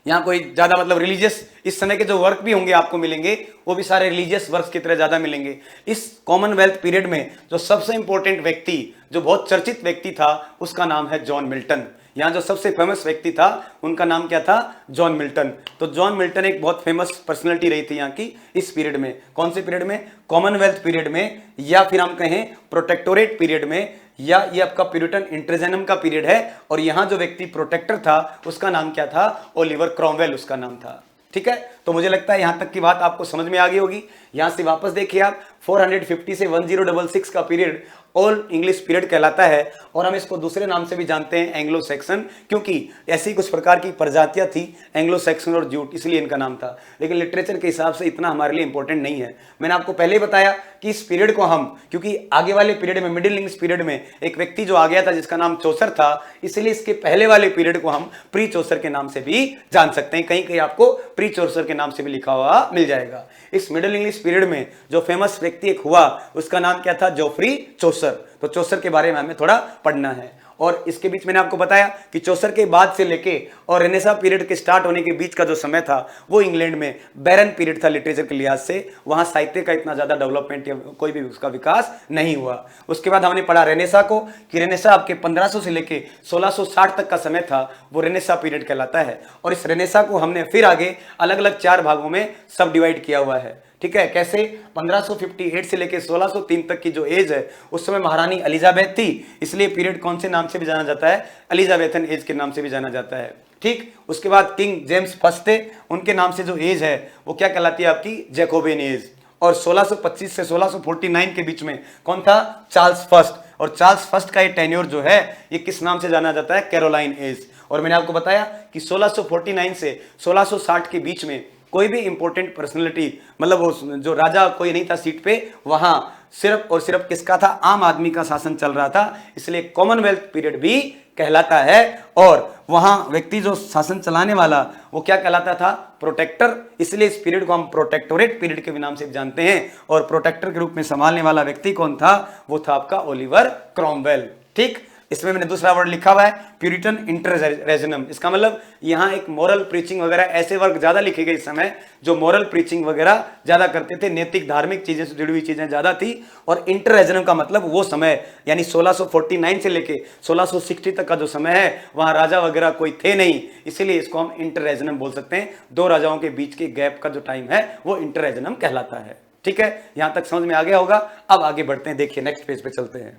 यहां कोई ज्यादा मतलब रिलीजियस, इस समय के जो वर्क भी होंगे आपको मिलेंगे वो भी सारे रिलीजियस वर्क्स की तरह ज्यादा मिलेंगे। इस कॉमनवेल्थ पीरियड में जो सबसे इंपॉर्टेंट व्यक्ति, जो बहुत चर्चित व्यक्ति था, उसका नाम है जॉन मिल्टन। यहाँ जो सबसे फेमस व्यक्ति था उनका नाम क्या था, जॉन मिल्टन। तो जॉन मिल्टन एक बहुत फेमस पर्सनैलिटी रही थी यहाँ की इस पीरियड में। कौन से पीरियड में, कॉमनवेल्थ पीरियड में, या फिर हम कहें प्रोटेक्टोरेट पीरियड में, या ये आपका प्यूरिटन इंटररेजिनम का पीरियड है। और यहाँ जो व्यक्ति प्रोटेक्टर था उसका नाम क्या था, ओलिवर क्रॉमवेल उसका नाम था, ठीक है। तो मुझे लगता है यहां तक की बात आपको समझ में आ गई होगी। यहां से वापस देखिए आप, 450 से 1066 का पीरियड ओल्ड इंग्लिश पीरियड कहलाता है, और हम इसको दूसरे नाम से भी जानते हैं, एंग्लो सैक्सन, क्योंकि ऐसी कुछ प्रकार की प्रजातियां थी एंग्लो सैक्सन और जूट, इसलिए इनका नाम था। लेकिन लिटरेचर के हिसाब से इतना हमारे लिए इंपॉर्टेंट नहीं है। मैंने आपको पहले ही बताया कि इस पीरियड को हम, क्योंकि आगे वाले पीरियड में, मिडिल इंग्लिश पीरियड में एक व्यक्ति जो आ गया था जिसका नाम चौसर था, इसलिए इसके पहले वाले पीरियड को हम प्री चौसर के नाम से भी जान सकते हैं। कहीं कहीं आपको प्री चौसर के नाम से भी लिखा हुआ मिल जाएगा। इस मिडिल इंग्लिश पीरियड में जो फेमस व्यक्ति एक हुआ उसका नाम क्या था, जोफ्री चौसर। तो चौसर के बारे में हमें थोड़ा पढ़ना है। और इसके बीच मैंने आपको बताया कि चौसर के बाद से लेके और रेनेसा पीरियड के स्टार्ट होने के बीच का जो समय था वो इंग्लैंड में बैरन पीरियड था लिटरेचर के लिहाज से। वहां साहित्य का इतना ज्यादा डेवलपमेंट या कोई भी उसका विकास नहीं हुआ। उसके बाद हमने पढ़ा रेनेसा को, कि रेनेसा आपके 1500 से लेके 1660 तक का समय था, वो रेनेसा पीरियड कहलाता है। और इस रेनेसा को हमने फिर आगे अलग अलग 4 भागों में सब डिवाइड किया हुआ है, ठीक है। कैसे, 1558 से लेके 1603 तक की जो एज है उस समय महारानी एलिजाबेथ थी, इसलिए पीरियड कौन से नाम से भी जाना जाता है, एलिजाबेथन एज के नाम से भी जाना जाता है, ठीक। उसके बाद किंग जेम्स फर्स्ट थे, उनके नाम से जो एज है वो क्या कहलाती है आपकी, जैकोबियन एज। और 1625 से 1649 के बीच में कौन था, चार्ल्स फर्स्ट। और चार्ल्स फर्स्ट का ये टेन्योर जो है ये किस नाम से जाना जाता है, कैरोलाइन एज। और मैंने आपको बताया कि 1649 से 1660 के बीच में कोई भी इंपॉर्टेंट पर्सनैलिटी, मतलब वो जो राजा कोई नहीं था सीट पे, वहां सिर्फ और सिर्फ किसका था, आम आदमी का शासन चल रहा था, इसलिए कॉमनवेल्थ पीरियड भी कहलाता है। और वहां व्यक्ति जो शासन चलाने वाला वो क्या कहलाता था, प्रोटेक्टर, इसलिए इस पीरियड को हम प्रोटेक्टोरेट पीरियड के नाम से जानते हैं। और प्रोटेक्टर के रूप में संभालने वाला व्यक्ति कौन था, वो था आपका ओलिवर क्रॉमवेल, ठीक। इसमें मैंने दूसरा वर्ड लिखा हुआ है प्यूरिटन इंटररेजिनम। इसका मतलब यहां एक मोरल प्रीचिंग वगैरह ऐसे वर्ग ज्यादा लिखे गए इस समय जो मोरल प्रीचिंग वगैरह ज्यादा करते थे, नैतिक धार्मिक चीजें से जुड़ी हुई चीजें ज्यादा थी। और इंटररेजिनम का मतलब वो समय, यानी 1649 से लेके 1660 तक का जो समय है वहां राजा वगैरह कोई थे नहीं, इसीलिए इसको हम इंटररेजिनम बोल सकते हैं। 2 राजाओं के बीच के गैप का जो टाइम है वो इंटररेजिनम कहलाता है, ठीक है। यहां तक समझ में आ गया होगा। अब आगे बढ़ते हैं, देखिए नेक्स्ट पेज पे चलते हैं।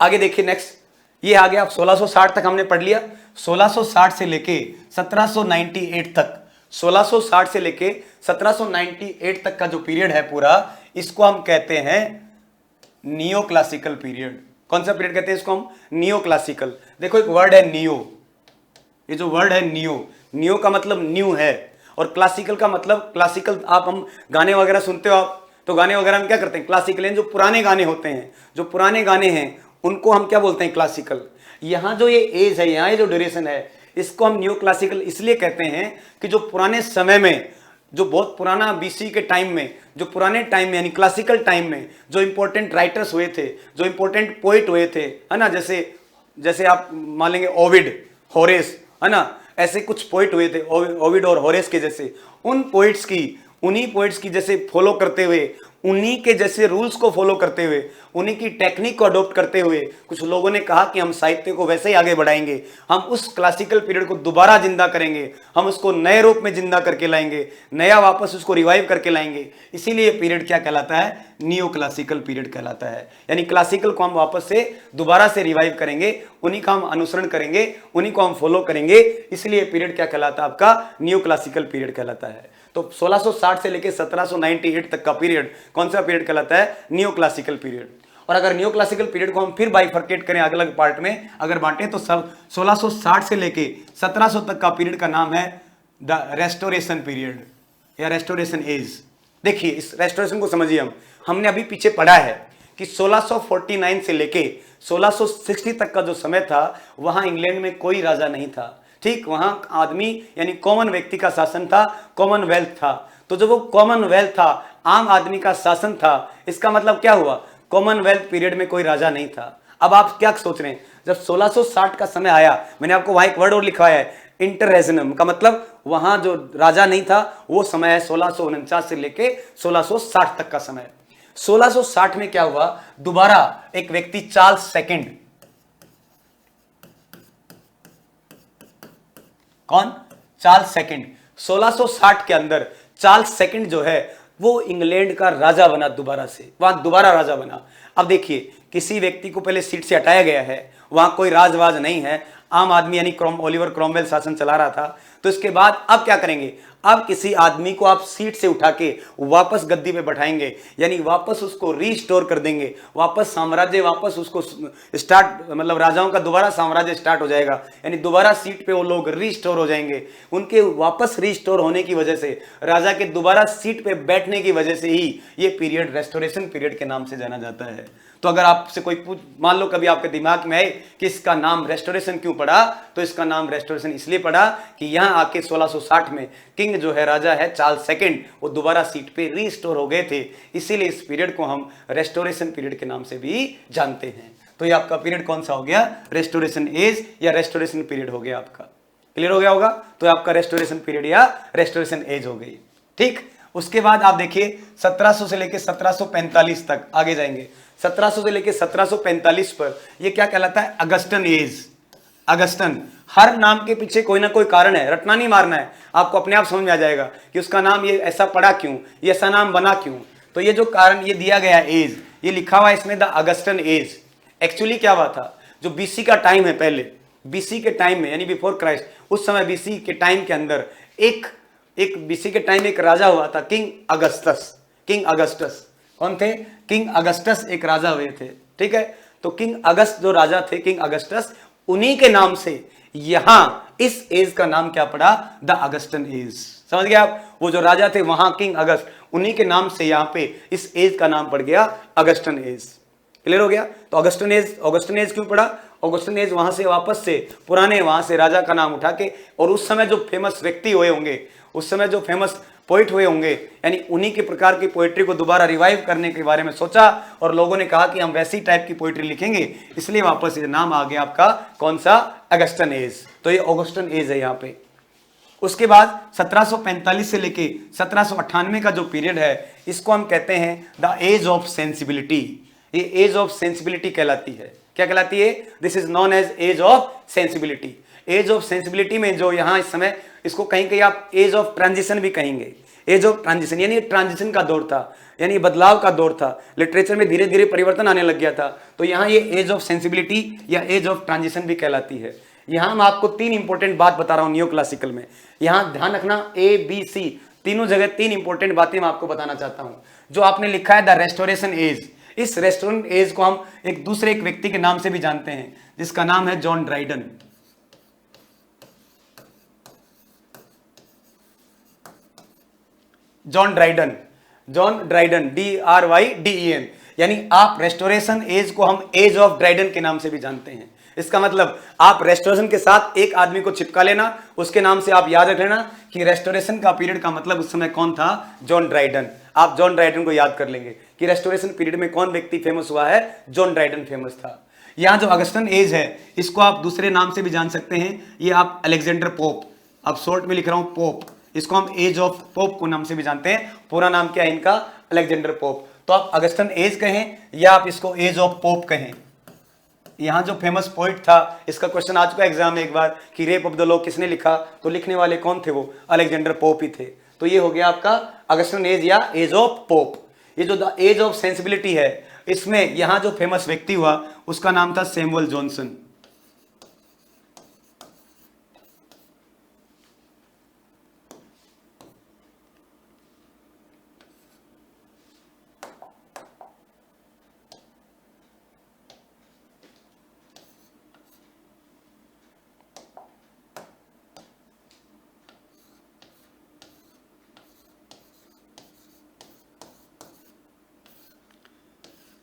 आगे देखिए नेक्स्ट, ये आ गया, 1660 तक हमने पढ़ लिया। 1660 से लेके 1798 तक, 1660 से लेके 1798 तक का जो पीरियड है पूरा, इसको हम कहते हैं नियो क्लासिकल पीरियड। कौन सा पीरियड कहते हैं इसको हम, नियो क्लासिकल। देखो एक वर्ड है नियो, ये जो वर्ड है नियो, नियो का मतलब न्यू है, और क्लासिकल का मतलब, क्लासिकल आप हम गाने वगैरह सुनते हो आप, तो गाने वगैरह हम क्या करते हैं, क्लासिकल, जो पुराने गाने होते हैं, जो पुराने गाने हैं उनको हम क्या बोलते हैं, क्लासिकल। यहां जो ये एज है, यहां ये जो ड्यूरेशन है, इसको हम न्यू क्लासिकल इसलिए कहते हैं कि जो पुराने समय में जो बहुत पुराना बीसी के टाइम में, जो पुराने टाइम में यानी क्लासिकल टाइम में जो इंपॉर्टेंट राइटर्स हुए थे, जो इंपॉर्टेंट पोइट हुए थे, है ना, जैसे आप मान लेंगे ओविड, होरेस, है ना, ऐसे कुछ पोइट हुए थे ओविड और होरेस के जैसे, उन्हीं पोइट्स की जैसे फॉलो करते हुए, उन्हीं के जैसे रूल्स को फॉलो करते हुए, उन्हीं की टेक्निक को अडॉप्ट करते हुए कुछ लोगों ने कहा कि हम साहित्य को वैसे ही आगे बढ़ाएंगे, हम उस क्लासिकल पीरियड को दोबारा जिंदा करेंगे, हम उसको नए रूप में जिंदा करके लाएंगे, नया वापस उसको रिवाइव करके लाएंगे। इसीलिए पीरियड क्या कहलाता है? नियो क्लासिकल पीरियड कहलाता है। यानी क्लासिकल को हम वापस से दोबारा से रिवाइव करेंगे, उन्हीं का हम अनुसरण करेंगे, उन्हीं को हम फॉलो करेंगे, इसलिए पीरियड क्या कहलाता है? आपका नियो क्लासिकल पीरियड कहलाता है। तो 1660 से लेकर 1798 तक का पीरियड कौन सा पीरियड कहलाता है? Neo classical period. और अगर नियो क्लासिकल पीरियड को हम फिर बाइफर्केट करें, अलग अलग पार्ट में अगर बांटे, तो सब 1660 से लेके 1700 तक का पीरियड का नाम है द रेस्टोरेशन पीरियड या रेस्टोरेशन एज। देखिए इस रेस्टोरेशन को समझिए, हमने अभी पीछे पढ़ा है कि 1649 से लेके 1660 तक का जो समय था, वहां इंग्लैंड में कोई राजा नहीं था। ठीक, वहां आदमी यानी कॉमन व्यक्ति का शासन था, कॉमनवेल्थ था। तो जब वो कॉमनवेल्थ था, आम आदमी का शासन था, इसका मतलब क्या हुआ? कॉमनवेल्थ पीरियड में कोई राजा नहीं था। अब आप क्या सोच रहे हैं? जब 1660 का समय आया, मैंने आपको वहां एक वर्ड और लिखवाया है, इंटररेजनम का मतलब वहां जो राजा नहीं था वो समय है 1649 से लेके 1660 तक का समय। 1660 में क्या हुआ? दोबारा एक व्यक्ति चार्ल्स सेकंड, कौन? Charles second. 1660 के अंदर चार्ल्स सेकंड जो है वो इंग्लैंड का राजा बना, दोबारा से वहां दोबारा राजा बना। अब देखिए, किसी व्यक्ति को पहले सीट से हटाया गया है, वहां कोई राजवाज नहीं है, आम आदमी यानी ओलिवर क्रॉमवेल शासन चला रहा था। तो इसके बाद अब क्या करेंगे? अब किसी आदमी को आप सीट से उठा के वापस गद्दी पे बैठाएंगे, यानी वापस उसको रीस्टोर कर देंगे, वापस साम्राज्य, वापस उसको स्टार्ट, मतलब राजाओं का दोबारा साम्राज्य स्टार्ट हो जाएगा, यानी दोबारा सीट पे वो लोग रीस्टोर हो जाएंगे। उनके वापस रीस्टोर होने की वजह से, राजा के दोबारा सीट पे बैठने की वजह से ही ये पीरियड रेस्टोरेशन पीरियड के नाम से जाना जाता है। तो अगर आपसे कोई मान लो कभी आपके दिमाग में आए कि इसका नाम रेस्टोरेशन क्यों पड़ा, तो इसका नाम रेस्टोरेशन इसलिए पड़ा कि यहां आके 1660 में किंग जो है, राजा है चार्ल्स सेकंड, वो दोबारा सीट पे रीस्टोर हो गए थे, इसीलिए इस पीरियड को हम रेस्टोरेशन पीरियड के नाम से भी जानते हैं। तो ये आपका पीरियड कौन सा हो गया? रेस्टोरेशन एज या रेस्टोरेशन पीरियड हो गया आपका। क्लियर हो गया होगा? तो आपका रेस्टोरेशन पीरियड या रेस्टोरेशन एज हो गई। ठीक, उसके बाद आप देखिए 1700 से लेकर 1745 तक आगे जाएंगे। 1700 से लेकर 1745 पर ये क्या कहलाता है? Augustan as. अगस्टन, हर नाम के पीछे कोई ना कोई कारण है, रटना नहीं मारना है, आपको अपने आप समझ में आ जाएगा कि उसका नाम ये ऐसा पड़ा क्यों, ये ऐसा नाम बना क्यों। तो ये जो कारण ये दिया गया एज, ये लिखा हुआ है इसमें द अगस्टन एज। एक्चुअली क्या हुआ था? जो बीसी का टाइम है, पहले बीसी के टाइम में यानी बिफोर क्राइस्ट, उस समय बीसी के टाइम के अंदर एक बीसी के टाइम एक राजा हुआ था, किंग अगस्टस। किंग अगस्टस कौन थे? किंग अगस्टस एक राजा हुए थे। ठीक है, तो किंग अगस्त जो राजा थे, किंग अगस्टस, उन्हीं के नाम से यहां इस एज का नाम क्या पड़ा? The Augustan as. समझ गए आप? वो जो राजा थे वहां किंग अगस्त, उन्हीं के नाम से यहां पे इस एज का नाम पड़ गया अगस्टन एज। क्लियर हो गया? तो अगस्टन एज क्यों पड़ा? अगस्टन एज वहां से वापस से पुराने वहां से राजा का नाम उठा के, और उस समय जो फेमस व्यक्ति हुए होंगे, उस समय जो फेमस पोइट हुए होंगे, यानी उन्हीं के प्रकार की पोइट्री को दोबारा रिवाइव करने के बारे में सोचा, और लोगों ने कहा कि हम वैसी टाइप की पोइट्री लिखेंगे, इसलिए वापस ये नाम आ गया आपका कौन सा? Augustan as. तो ये अगस्टन एज है यहाँ पे। उसके बाद 1745 से लेके 1798 का जो पीरियड है, इसको हम कहते हैं द एज ऑफ सेंसिबिलिटी। ये एज ऑफ सेंसिबिलिटी कहलाती है। क्या कहलाती है? This is known as age of sensibility. Age of sensibility में जो यहां इस समय, इसको कहीं कहीं आप एज ऑफ ट्रांजिशन भी कहेंगे। एज ऑफ ट्रांजिशन यानी ट्रांजिशन का दौर था, यानी बदलाव का दौर था, लिटरेचर में धीरे धीरे परिवर्तन आने लग गया था। तो यहाँ ये एज ऑफ सेंसिबिलिटी या एज ऑफ ट्रांजिशन भी कहलाती है। यहाँ मैं आपको तीन इंपॉर्टेंट बात बता रहा हूँ नियो क्लासिकल में। यहाँ ध्यान रखना, ए बी सी तीनों जगह तीन इंपॉर्टेंट बातें मैं आपको बताना चाहता हूँ। जो आपने लिखा है द रेस्टोरेशन एज, इस रेस्टोरेंट एज को हम एक व्यक्ति के नाम से भी जानते हैं, जिसका नाम है John Dryden. John Dryden, DRYDEN, यानी आप रेस्टोरेशन एज को हम एज ऑफ ड्राइडन के नाम से भी जानते हैं। इसका मतलब आप रेस्टोरेशन के साथ एक आदमी को चिपका लेना, उसके नाम से आप याद रख लेना कि रेस्टोरेशन का पीरियड का मतलब उस समय कौन था, जॉन ड्राइडन। आप जॉन ड्राइडन को याद कर लेंगे कि रेस्टोरेशन पीरियड में कौन व्यक्ति फेमस हुआ है, जॉन ड्राइडन फेमस था। यहां जो अगस्टन एज है इसको आप दूसरे नाम से भी जान सकते हैं, ये आप अलेक्जेंडर पोप, अब शॉर्ट में लिख रहा हूं पोप, इसको हम एज ऑफ पोप को नाम से भी जानते हैं। पूरा नाम क्या है इनका, अलेक्जेंडर पोप। तो आप अगस्टन एज कहें या आप इसको एज ऑफ पोप कहें। यहां जो फेमस पोइट था, इसका क्वेश्चन आ चुका है एग्जाम में एक बार कि रेप ऑफ द लॉ किसने लिखा, तो लिखने वाले कौन थे, वो अलेक्जेंडर पोप ही थे। तो ये हो गया आपका अगस्टन एज या एज ऑफ पोप। ये जो द एज ऑफ सेंसिबिलिटी है, इसमें यहां जो फेमस व्यक्ति हुआ उसका नाम था सैमुअल जॉनसन।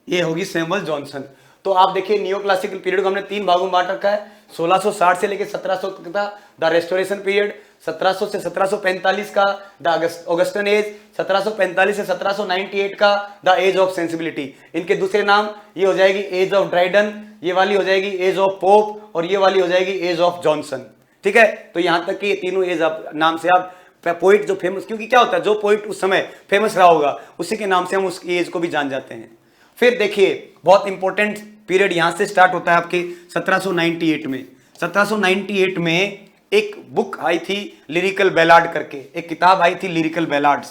ये होगी सैमुअल जॉनसन। तो आप देखिए नियो क्लासिकल पीरियड को हमने तीन भागों में बांट रखा है। 1660 से लेकर 1700 तक था द रेस्टोरेशन पीरियड, 1700 से 1745 का द ऑगस्टन एज, 1745 से 1798 का द एज ऑफ सेंसिबिलिटी। इनके दूसरे नाम ये हो जाएगी एज ऑफ ड्राइडन, ये वाली हो जाएगी एज ऑफ पोप, और ये वाली हो जाएगी एज ऑफ जॉनसन। ठीक है, तो यहां तक कि ये तीनों एज आप नाम से आप पोइट जो फेमस, क्योंकि क्या होता है जो पोइट उस समय फेमस रहा होगा उसी के नाम से हम उसकी एज को भी जान जाते हैं। फिर देखिए बहुत इंपॉर्टेंट पीरियड यहां से स्टार्ट होता है आपके 1798 में। 1798 में एक बुक आई थी लिरिकल बैलाड करके, एक किताब आई थी lyrical ballads,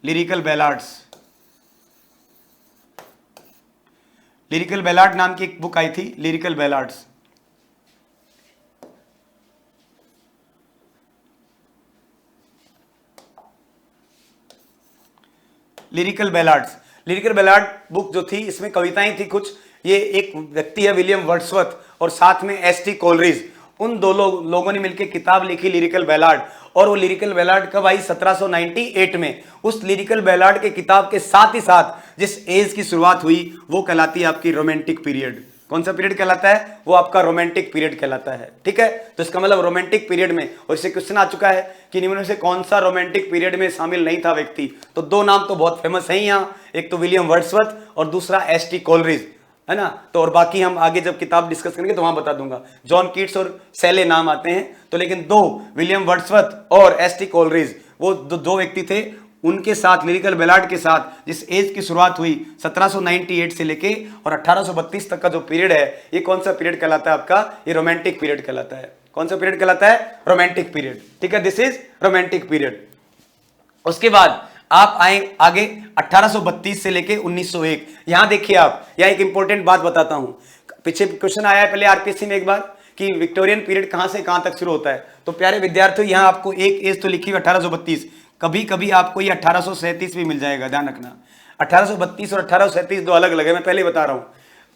lyrical ballads, lyrical ballad नाम की एक बुक आई थी, lyrical ballads. Lyrical ballads, lyrical ballad book जो थी इसमें कविताएं थी कुछ। ये एक व्यक्ति है विलियम वर्ड्सवर्थ और साथ में एस.टी. कोलरिज, उन दो लोगों ने मिलकर किताब लिखी लिरिकल बैलाड। और वो लिरिकल बैलाड कब आई, 1798 में। उस लिरिकल बैलाड के किताब के साथ ही साथ जिस एज की शुरुआत हुई वो कहलाती है आपकी रोमांटिक पीरियड। कौन सा पीरियड कहलाता है, वो आपका रोमांटिक पीरियड कहलाता है। ठीक है, तो इसका मतलब रोमांटिक पीरियड में, और इससे क्वेश्चन आ चुका है कि निम्न में से कौन सा रोमांटिक पीरियड में शामिल नहीं था व्यक्ति, तो दो नाम तो बहुत फेमस है यहाँ, एक तो विलियम वर्ड्सवर्थ और दूसरा एस.टी. कोलरिज, है ना। तो और बाकी हम आगे जब किताब डिस्कस करेंगे तो वहां बता दूंगा। जॉन कीट्स और सेले नाम आते हैं, तो लेकिन दो विलियम वर्ड्सवर्थ और एस.टी. कोलरिज वो दो व्यक्ति थे। उनके साथ लिरिकल बैलाड के साथ जिस एज की शुरुआत हुई 1798 से लेके और 1832 तक का जो पीरियड है, ये कौन सा पीरियड कहलाता है आपका, ये रोमांटिक पीरियड कहलाता है। कौन सा पीरियड कहलाता है, रोमांटिक पीरियड। ठीक है, दिस इज रोमांटिक पीरियड। उसके बाद आप आए आगे 1832 से लेके 1901। यहां देखिए आप, यहां एक इंपॉर्टेंट बात बताता हूं, पीछे क्वेश्चन आया है पहले आरपीएससी में एक बार कि विक्टोरियन पीरियड कहां से कहां तक शुरू होता है। तो प्यारे विद्यार्थियों यहां आपको एक एज तो लिखी हुई 1832, कभी कभी आपको ये 1837 भी मिल जाएगा, ध्यान रखना। 1832 और 1837 दो अलग अलग है, मैं पहले बता रहा हूं।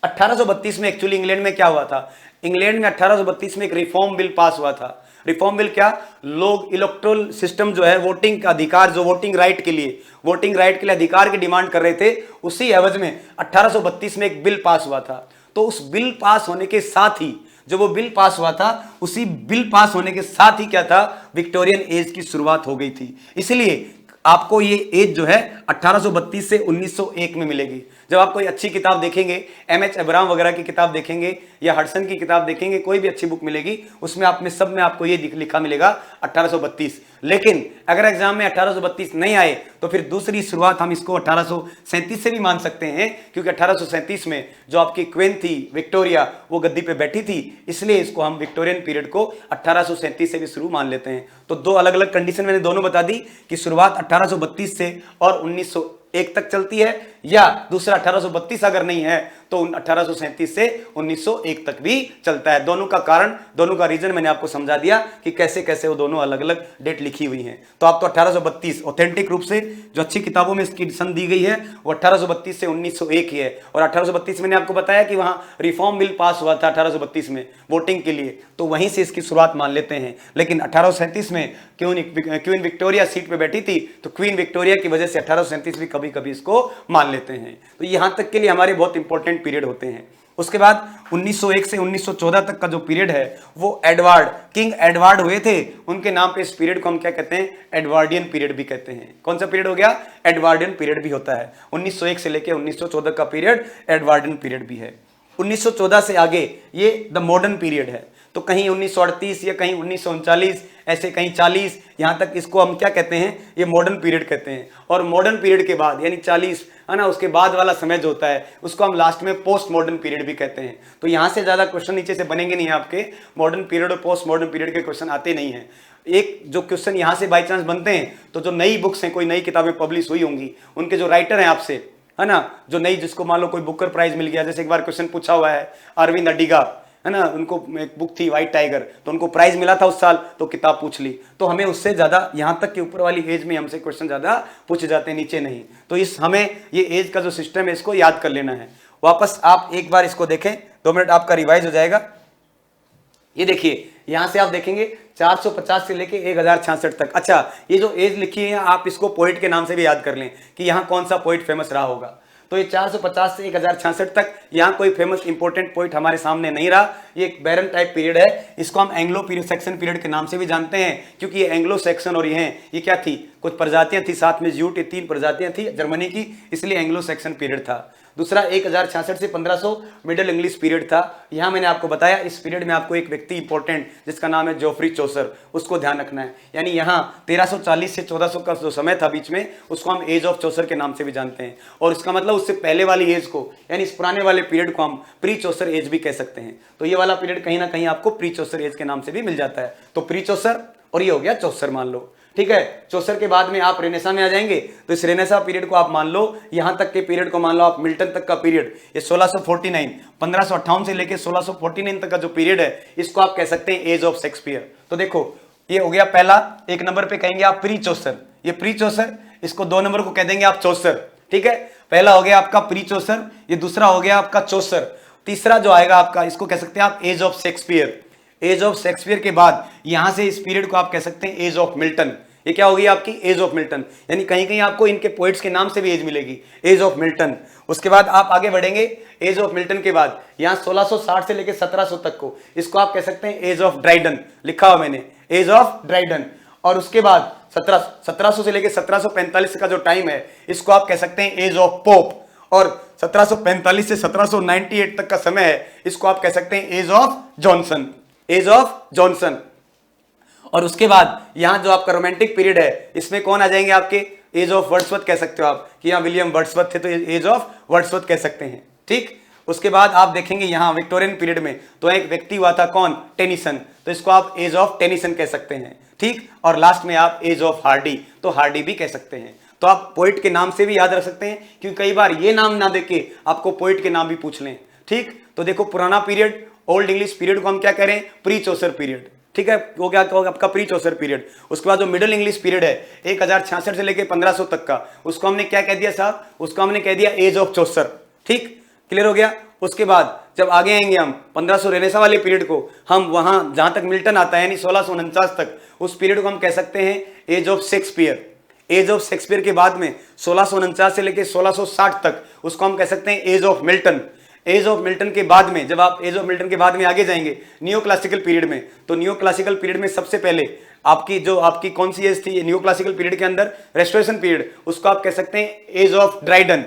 1832 में एक्चुअली इंग्लैंड में क्या हुआ था, इंग्लैंड में 1832 में एक रिफॉर्म बिल पास हुआ था। रिफॉर्म बिल क्या, लोग इलेक्टोरल सिस्टम जो है, वोटिंग का अधिकार, जो वोटिंग राइट के लिए अधिकार की डिमांड कर रहे थे, उसी एवज में 1832 में एक बिल पास हुआ था। तो उस बिल पास होने के साथ ही, जब वो बिल पास हुआ था, उसी बिल पास होने के साथ ही क्या था, विक्टोरियन एज की शुरुआत हो गई थी। इसलिए आपको ये एज जो है 1832 से 1901 में मिलेगी। जब आप कोई अच्छी किताब देखेंगे, एम.एच. अब्राहम वगैरह की किताब देखेंगे या हडसन की किताब देखेंगे, कोई भी अच्छी बुक मिलेगी, उसमें आप में सब में आपको ये लिखा मिलेगा 1832। लेकिन अगर एग्जाम में 1832 नहीं आए तो फिर दूसरी शुरुआत हम इसको 1837 से भी मान सकते हैं, क्योंकि 1837 में जो आपकी क्वीन थी विक्टोरिया, वो गद्दी पे बैठी थी, इसलिए इसको हम विक्टोरियन पीरियड को 1837 से भी शुरू मान लेते हैं। तो दो अलग अलग कंडीशन मैंने दोनों बता दी कि शुरुआत 1832 से और 1901 तक चलती है, या दूसरा 1832 अगर नहीं है तो 1837 से 1901 तक भी चलता है। दोनों का कारण, दोनों का रीजन मैंने आपको समझा दिया कि कैसे कैसे वो दोनों अलग अलग डेट लिखी हुई हैं। तो आप तो 1832 ऑथेंटिक रूप से जो अच्छी किताबों में इसकी सन दी गई है वो 1832 से 1901 ही है। और 1832 मैंने आपको बताया कि वहां रिफॉर्म बिल पास हुआ था 1832 में वोटिंग के लिए, तो वहीं से इसकी शुरुआत मान लेते हैं। लेकिन 1837 में क्वीन विक्टोरिया सीट पे बैठी थी, तो क्वीन विक्टोरिया की वजह से 1837 भी कभी कभी इसको मान लेते हैं। तो यहाँ तक के लिए हमारे बहुत इंपॉर्टेंट पीरियड होते हैं। उसके बाद 1901 से 1914 तक का जो पीरियड है वो किंग एडवर्ड हुए थे, उनके नाम पे इस पीरियड को हम क्या कहते हैं, एडवर्डियन पीरियड भी कहते हैं। कौन सा पीरियड हो गया, एडवर्डियन पीरियड भी होता है। 1901 से लेकर 1914 का पीरियड एडवर्डियन पीरियड भी है। 1914 से आगे ये द मॉडर्न पीरियड है। तो कहीं 1938 या कहीं 1939 ऐसे कहीं 40, यहां तक इसको हम क्या कहते हैं, ये मॉडर्न पीरियड कहते हैं। और मॉडर्न पीरियड के बाद यानी 40 है ना, उसके बाद वाला समय जो होता है उसको हम लास्ट में पोस्ट मॉडर्न पीरियड भी कहते हैं। तो यहां से ज्यादा क्वेश्चन नीचे से बनेंगे नहीं आपके, मॉडर्न पीरियड और पोस्ट मॉडर्न पीरियड के क्वेश्चन आते नहीं है। एक जो क्वेश्चन यहां से बाई चांस बनते हैं तो जो नई बुक्स हैं, कोई नई किताबें पब्लिश हुई होंगी, उनके जो राइटर हैं आपसे, है ना, जो नई, जिसको मान लो कोई बुकर प्राइज मिल गया, जैसे एक बार क्वेश्चन पूछा हुआ है अरविंद अडिगा, है ना, उनको एक बुक थी व्हाइट टाइगर, तो उनको प्राइज मिला था उस साल, तो किताब पूछ ली। तो हमें उससे ज्यादा यहाँ तक कि ऊपर वाली एज में हमसे क्वेश्चन ज्यादा पूछे जाते हैं, नीचे नहीं। तो इस हमें ये एज का जो सिस्टम है इसको याद कर लेना है। वापस आप एक बार इसको देखें, 2 मिनट आपका रिवाइज हो जाएगा। ये देखिए यहां से आप देखेंगे 450 से लेके 1066 तक। अच्छा, ये जो एज लिखी है आप इसको पोइट के नाम से भी याद कर लें कि यहाँ कौन सा पोइट फेमस रहा होगा। तो ये 450 से 1066 तक यहाँ कोई फेमस इंपॉर्टेंट पोइट हमारे सामने नहीं रहा। ये एक बैरन टाइप पीरियड है, इसको हम एंग्लो सेक्शन पीरियड के नाम से भी जानते हैं, क्योंकि ये एंग्लो सेक्शन और ये क्या थी, कुछ प्रजातियां थी साथ में, ज्यूट, 3 प्रजातियां थी जर्मनी की, इसलिए एंग्लो सेक्शन पीरियड था। दूसरा 1066 से 1500 मिडिल इंग्लिश पीरियड था। यहाँ मैंने आपको बताया इस पीरियड में आपको एक व्यक्ति इंपॉर्टेंट जिसका नाम है जोफ्री चौसर, उसको ध्यान रखना है। यानी यहाँ 1340 से 1400 का जो समय था बीच में, उसको हम एज ऑफ चौसर के नाम से भी जानते हैं। और इसका मतलब उससे पहले वाली एज को, यानी इस पुराने वाले पीरियड को हम प्री चौसर एज भी कह सकते हैं। तो ये वाला पीरियड कहीं ना कहीं आपको प्री चौसर एज के नाम से भी मिल जाता है। तो प्री चौसर और ये हो गया चौसर मान लो, ठीक है। चौसर के बाद में आप रेनेसा में आ जाएंगे, तो इस रेनेसा पीरियड को आप मान लो, यहां तक के पीरियड को मान लो आप मिल्टन तक का पीरियड, ये 1649, 1558 से लेके 1649 तक का जो पीरियड है, इसको आप कह सकते हैं एज ऑफ शेक्सपियर। तो देखो ये हो गया पहला, 1 नंबर पे कहेंगे आप प्री चौसर, ये प्री चौसर, इसको 2 नंबर को कह देंगे आप चौसर, ठीक है। पहला हो गया आपका प्री चौसर, ये दूसरा हो गया आपका चौसर। तीसरा जो आएगा आपका, इसको कह सकते हैं आप age of Shakespeare. Age of Shakespeare के बाद यहां से इस पीरियड को आप कह सकते हैं एज ऑफ मिल्टन। ये क्या होगी आपकी एज ऑफ मिल्टन, यानी कहीं कहीं आपको इनके पोइट्स के नाम से भी एज मिलेगी, एज ऑफ मिल्टन। उसके बाद आप आगे बढ़ेंगे, एज ऑफ मिल्टन के बाद यहाँ 1660 से लेकर 1700 तक को, इसको आप कह सकते हैं एज ऑफ ड्राइडन, लिखा हुआ मैंने एज ऑफ ड्राइडन। और उसके बाद 1700 से लेकर 1745 का जो टाइम है, इसको आप कह सकते हैं एज ऑफ पोप। और 1745 से 1798 तक का समय है, इसको आप कह सकते हैं age of Johnson, age of Johnson. और उसके बाद यहां जो आपका रोमांटिक पीरियड है, इसमें कौन आ जाएंगे आपके, एज ऑफ वर्ड्सवर्थ कह सकते हो आप, कि यहाँ विलियम वर्ड्सवर्थ थे तो एज ऑफ वर्ड्सवर्थ कह सकते हैं, ठीक। उसके बाद आप देखेंगे यहाँ विक्टोरियन पीरियड में तो एक व्यक्ति हुआ था कौन, टेनिसन, तो इसको आप एज ऑफ टेनिसन कह सकते हैं, ठीक। और लास्ट में आप एज ऑफ हार्डी, तो हार्डी भी कह सकते हैं। तो आप पोइट के नाम से भी याद रख सकते हैं, क्योंकि कई बार ये नाम ना देके आपको पोइट के नाम भी पूछ लें, ठीक। तो देखो पुराना पीरियड, ओल्ड इंग्लिश पीरियड को हम क्या करें, प्री चौसर पीरियड, ठीक है, वो क्या आपका प्री चौसर पीरियड। उसके बाद जो मिडिल इंग्लिश पीरियड है 1066 से लेकर 1500 तक का, उसको हमने क्या कह दिया साहब, उसको हमने कह दिया एज ऑफ चौसर, ठीक, क्लियर हो गया। उसके बाद जब आगे आएंगे हम 1500 रेनेसा वाले पीरियड को, हम वहां जहां तक मिल्टन आता है यानी 1649 तक, उस पीरियड को हम कह सकते हैं age of Shakespeare. Age of Shakespeare के बाद में 1649 से लेकर 1660 तक, उसको हम कह सकते हैं age of Milton. Age of Milton के बाद में, जब आप एज ऑफ मिल्टन के बाद में आगे जाएंगे न्यू क्लासिकल पीरियड में, तो न्यू क्लासिकल पीरियड में सबसे पहले आपकी कौन सी एज थी न्यू क्लासिकल पीरियड के अंदर, रेस्टोरेशन पीरियड, उसको आप कह सकते हैं एज ऑफ ड्राइडन।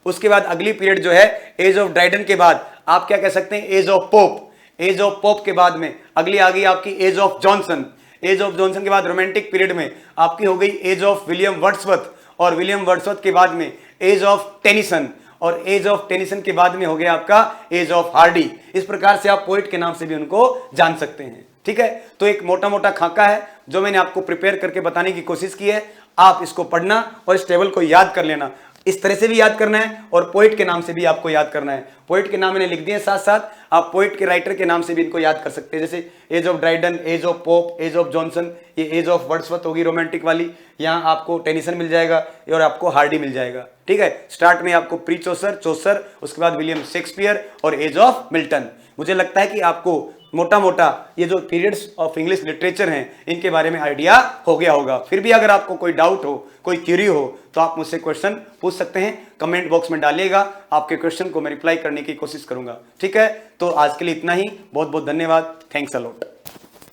उसके बाद अगली पीरियड जो है एज ऑफ ड्राइडन के बाद आप क्या कह सकते हैं, age of Pope. Age of Pope के बाद में अगली आ गई आपकी age of Johnson. Age of Johnson के बाद रोमांटिक पीरियड में आपकी हो गई एज ऑफ विलियम वर्ड्सवर्थ, और विलियम वर्ड्सवर्थ के बाद में एज ऑफ टेनिसन, और एज ऑफ टेनिसन के बाद में हो गया आपका एज ऑफ हार्डी। इस प्रकार से आप पोइट के नाम से भी उनको जान सकते हैं, ठीक है। तो एक मोटा मोटा खाका है जो मैंने आपको प्रिपेयर करके बताने की कोशिश की है, आप इसको पढ़ना और इस टेबल को याद कर लेना। इस तरह से भी याद करना है और पोइट के नाम से भी आपको याद करना है। पोइट के नाम मैंने लिख दिए, साथ साथ आप पोइट के राइटर के नाम से भी इनको याद कर सकते हैं, जैसे age of Dryden, age of Pope, age of Johnson, ये एज ऑफ वर्ड्सवर्थ होगी रोमांटिक वाली, यहाँ आपको टेनिसन मिल जाएगा और आपको हार्डी मिल जाएगा, ठीक है। स्टार्ट में आपको प्री चौसर, उसके बाद विलियम शेक्सपियर और एज ऑफ मिल्टन। मुझे लगता है कि आपको मोटा मोटा ये जो पीरियड्स ऑफ इंग्लिश लिटरेचर हैं इनके बारे में आइडिया हो गया होगा। फिर भी अगर आपको कोई डाउट हो, कोई क्यूरी हो, तो आप मुझसे क्वेश्चन पूछ सकते हैं, कमेंट बॉक्स में डालिएगा, आपके क्वेश्चन को मैं रिप्लाई करने की कोशिश करूंगा। ठीक है, तो आज के लिए इतना ही। बहुत बहुत धन्यवाद। Thanks a lot.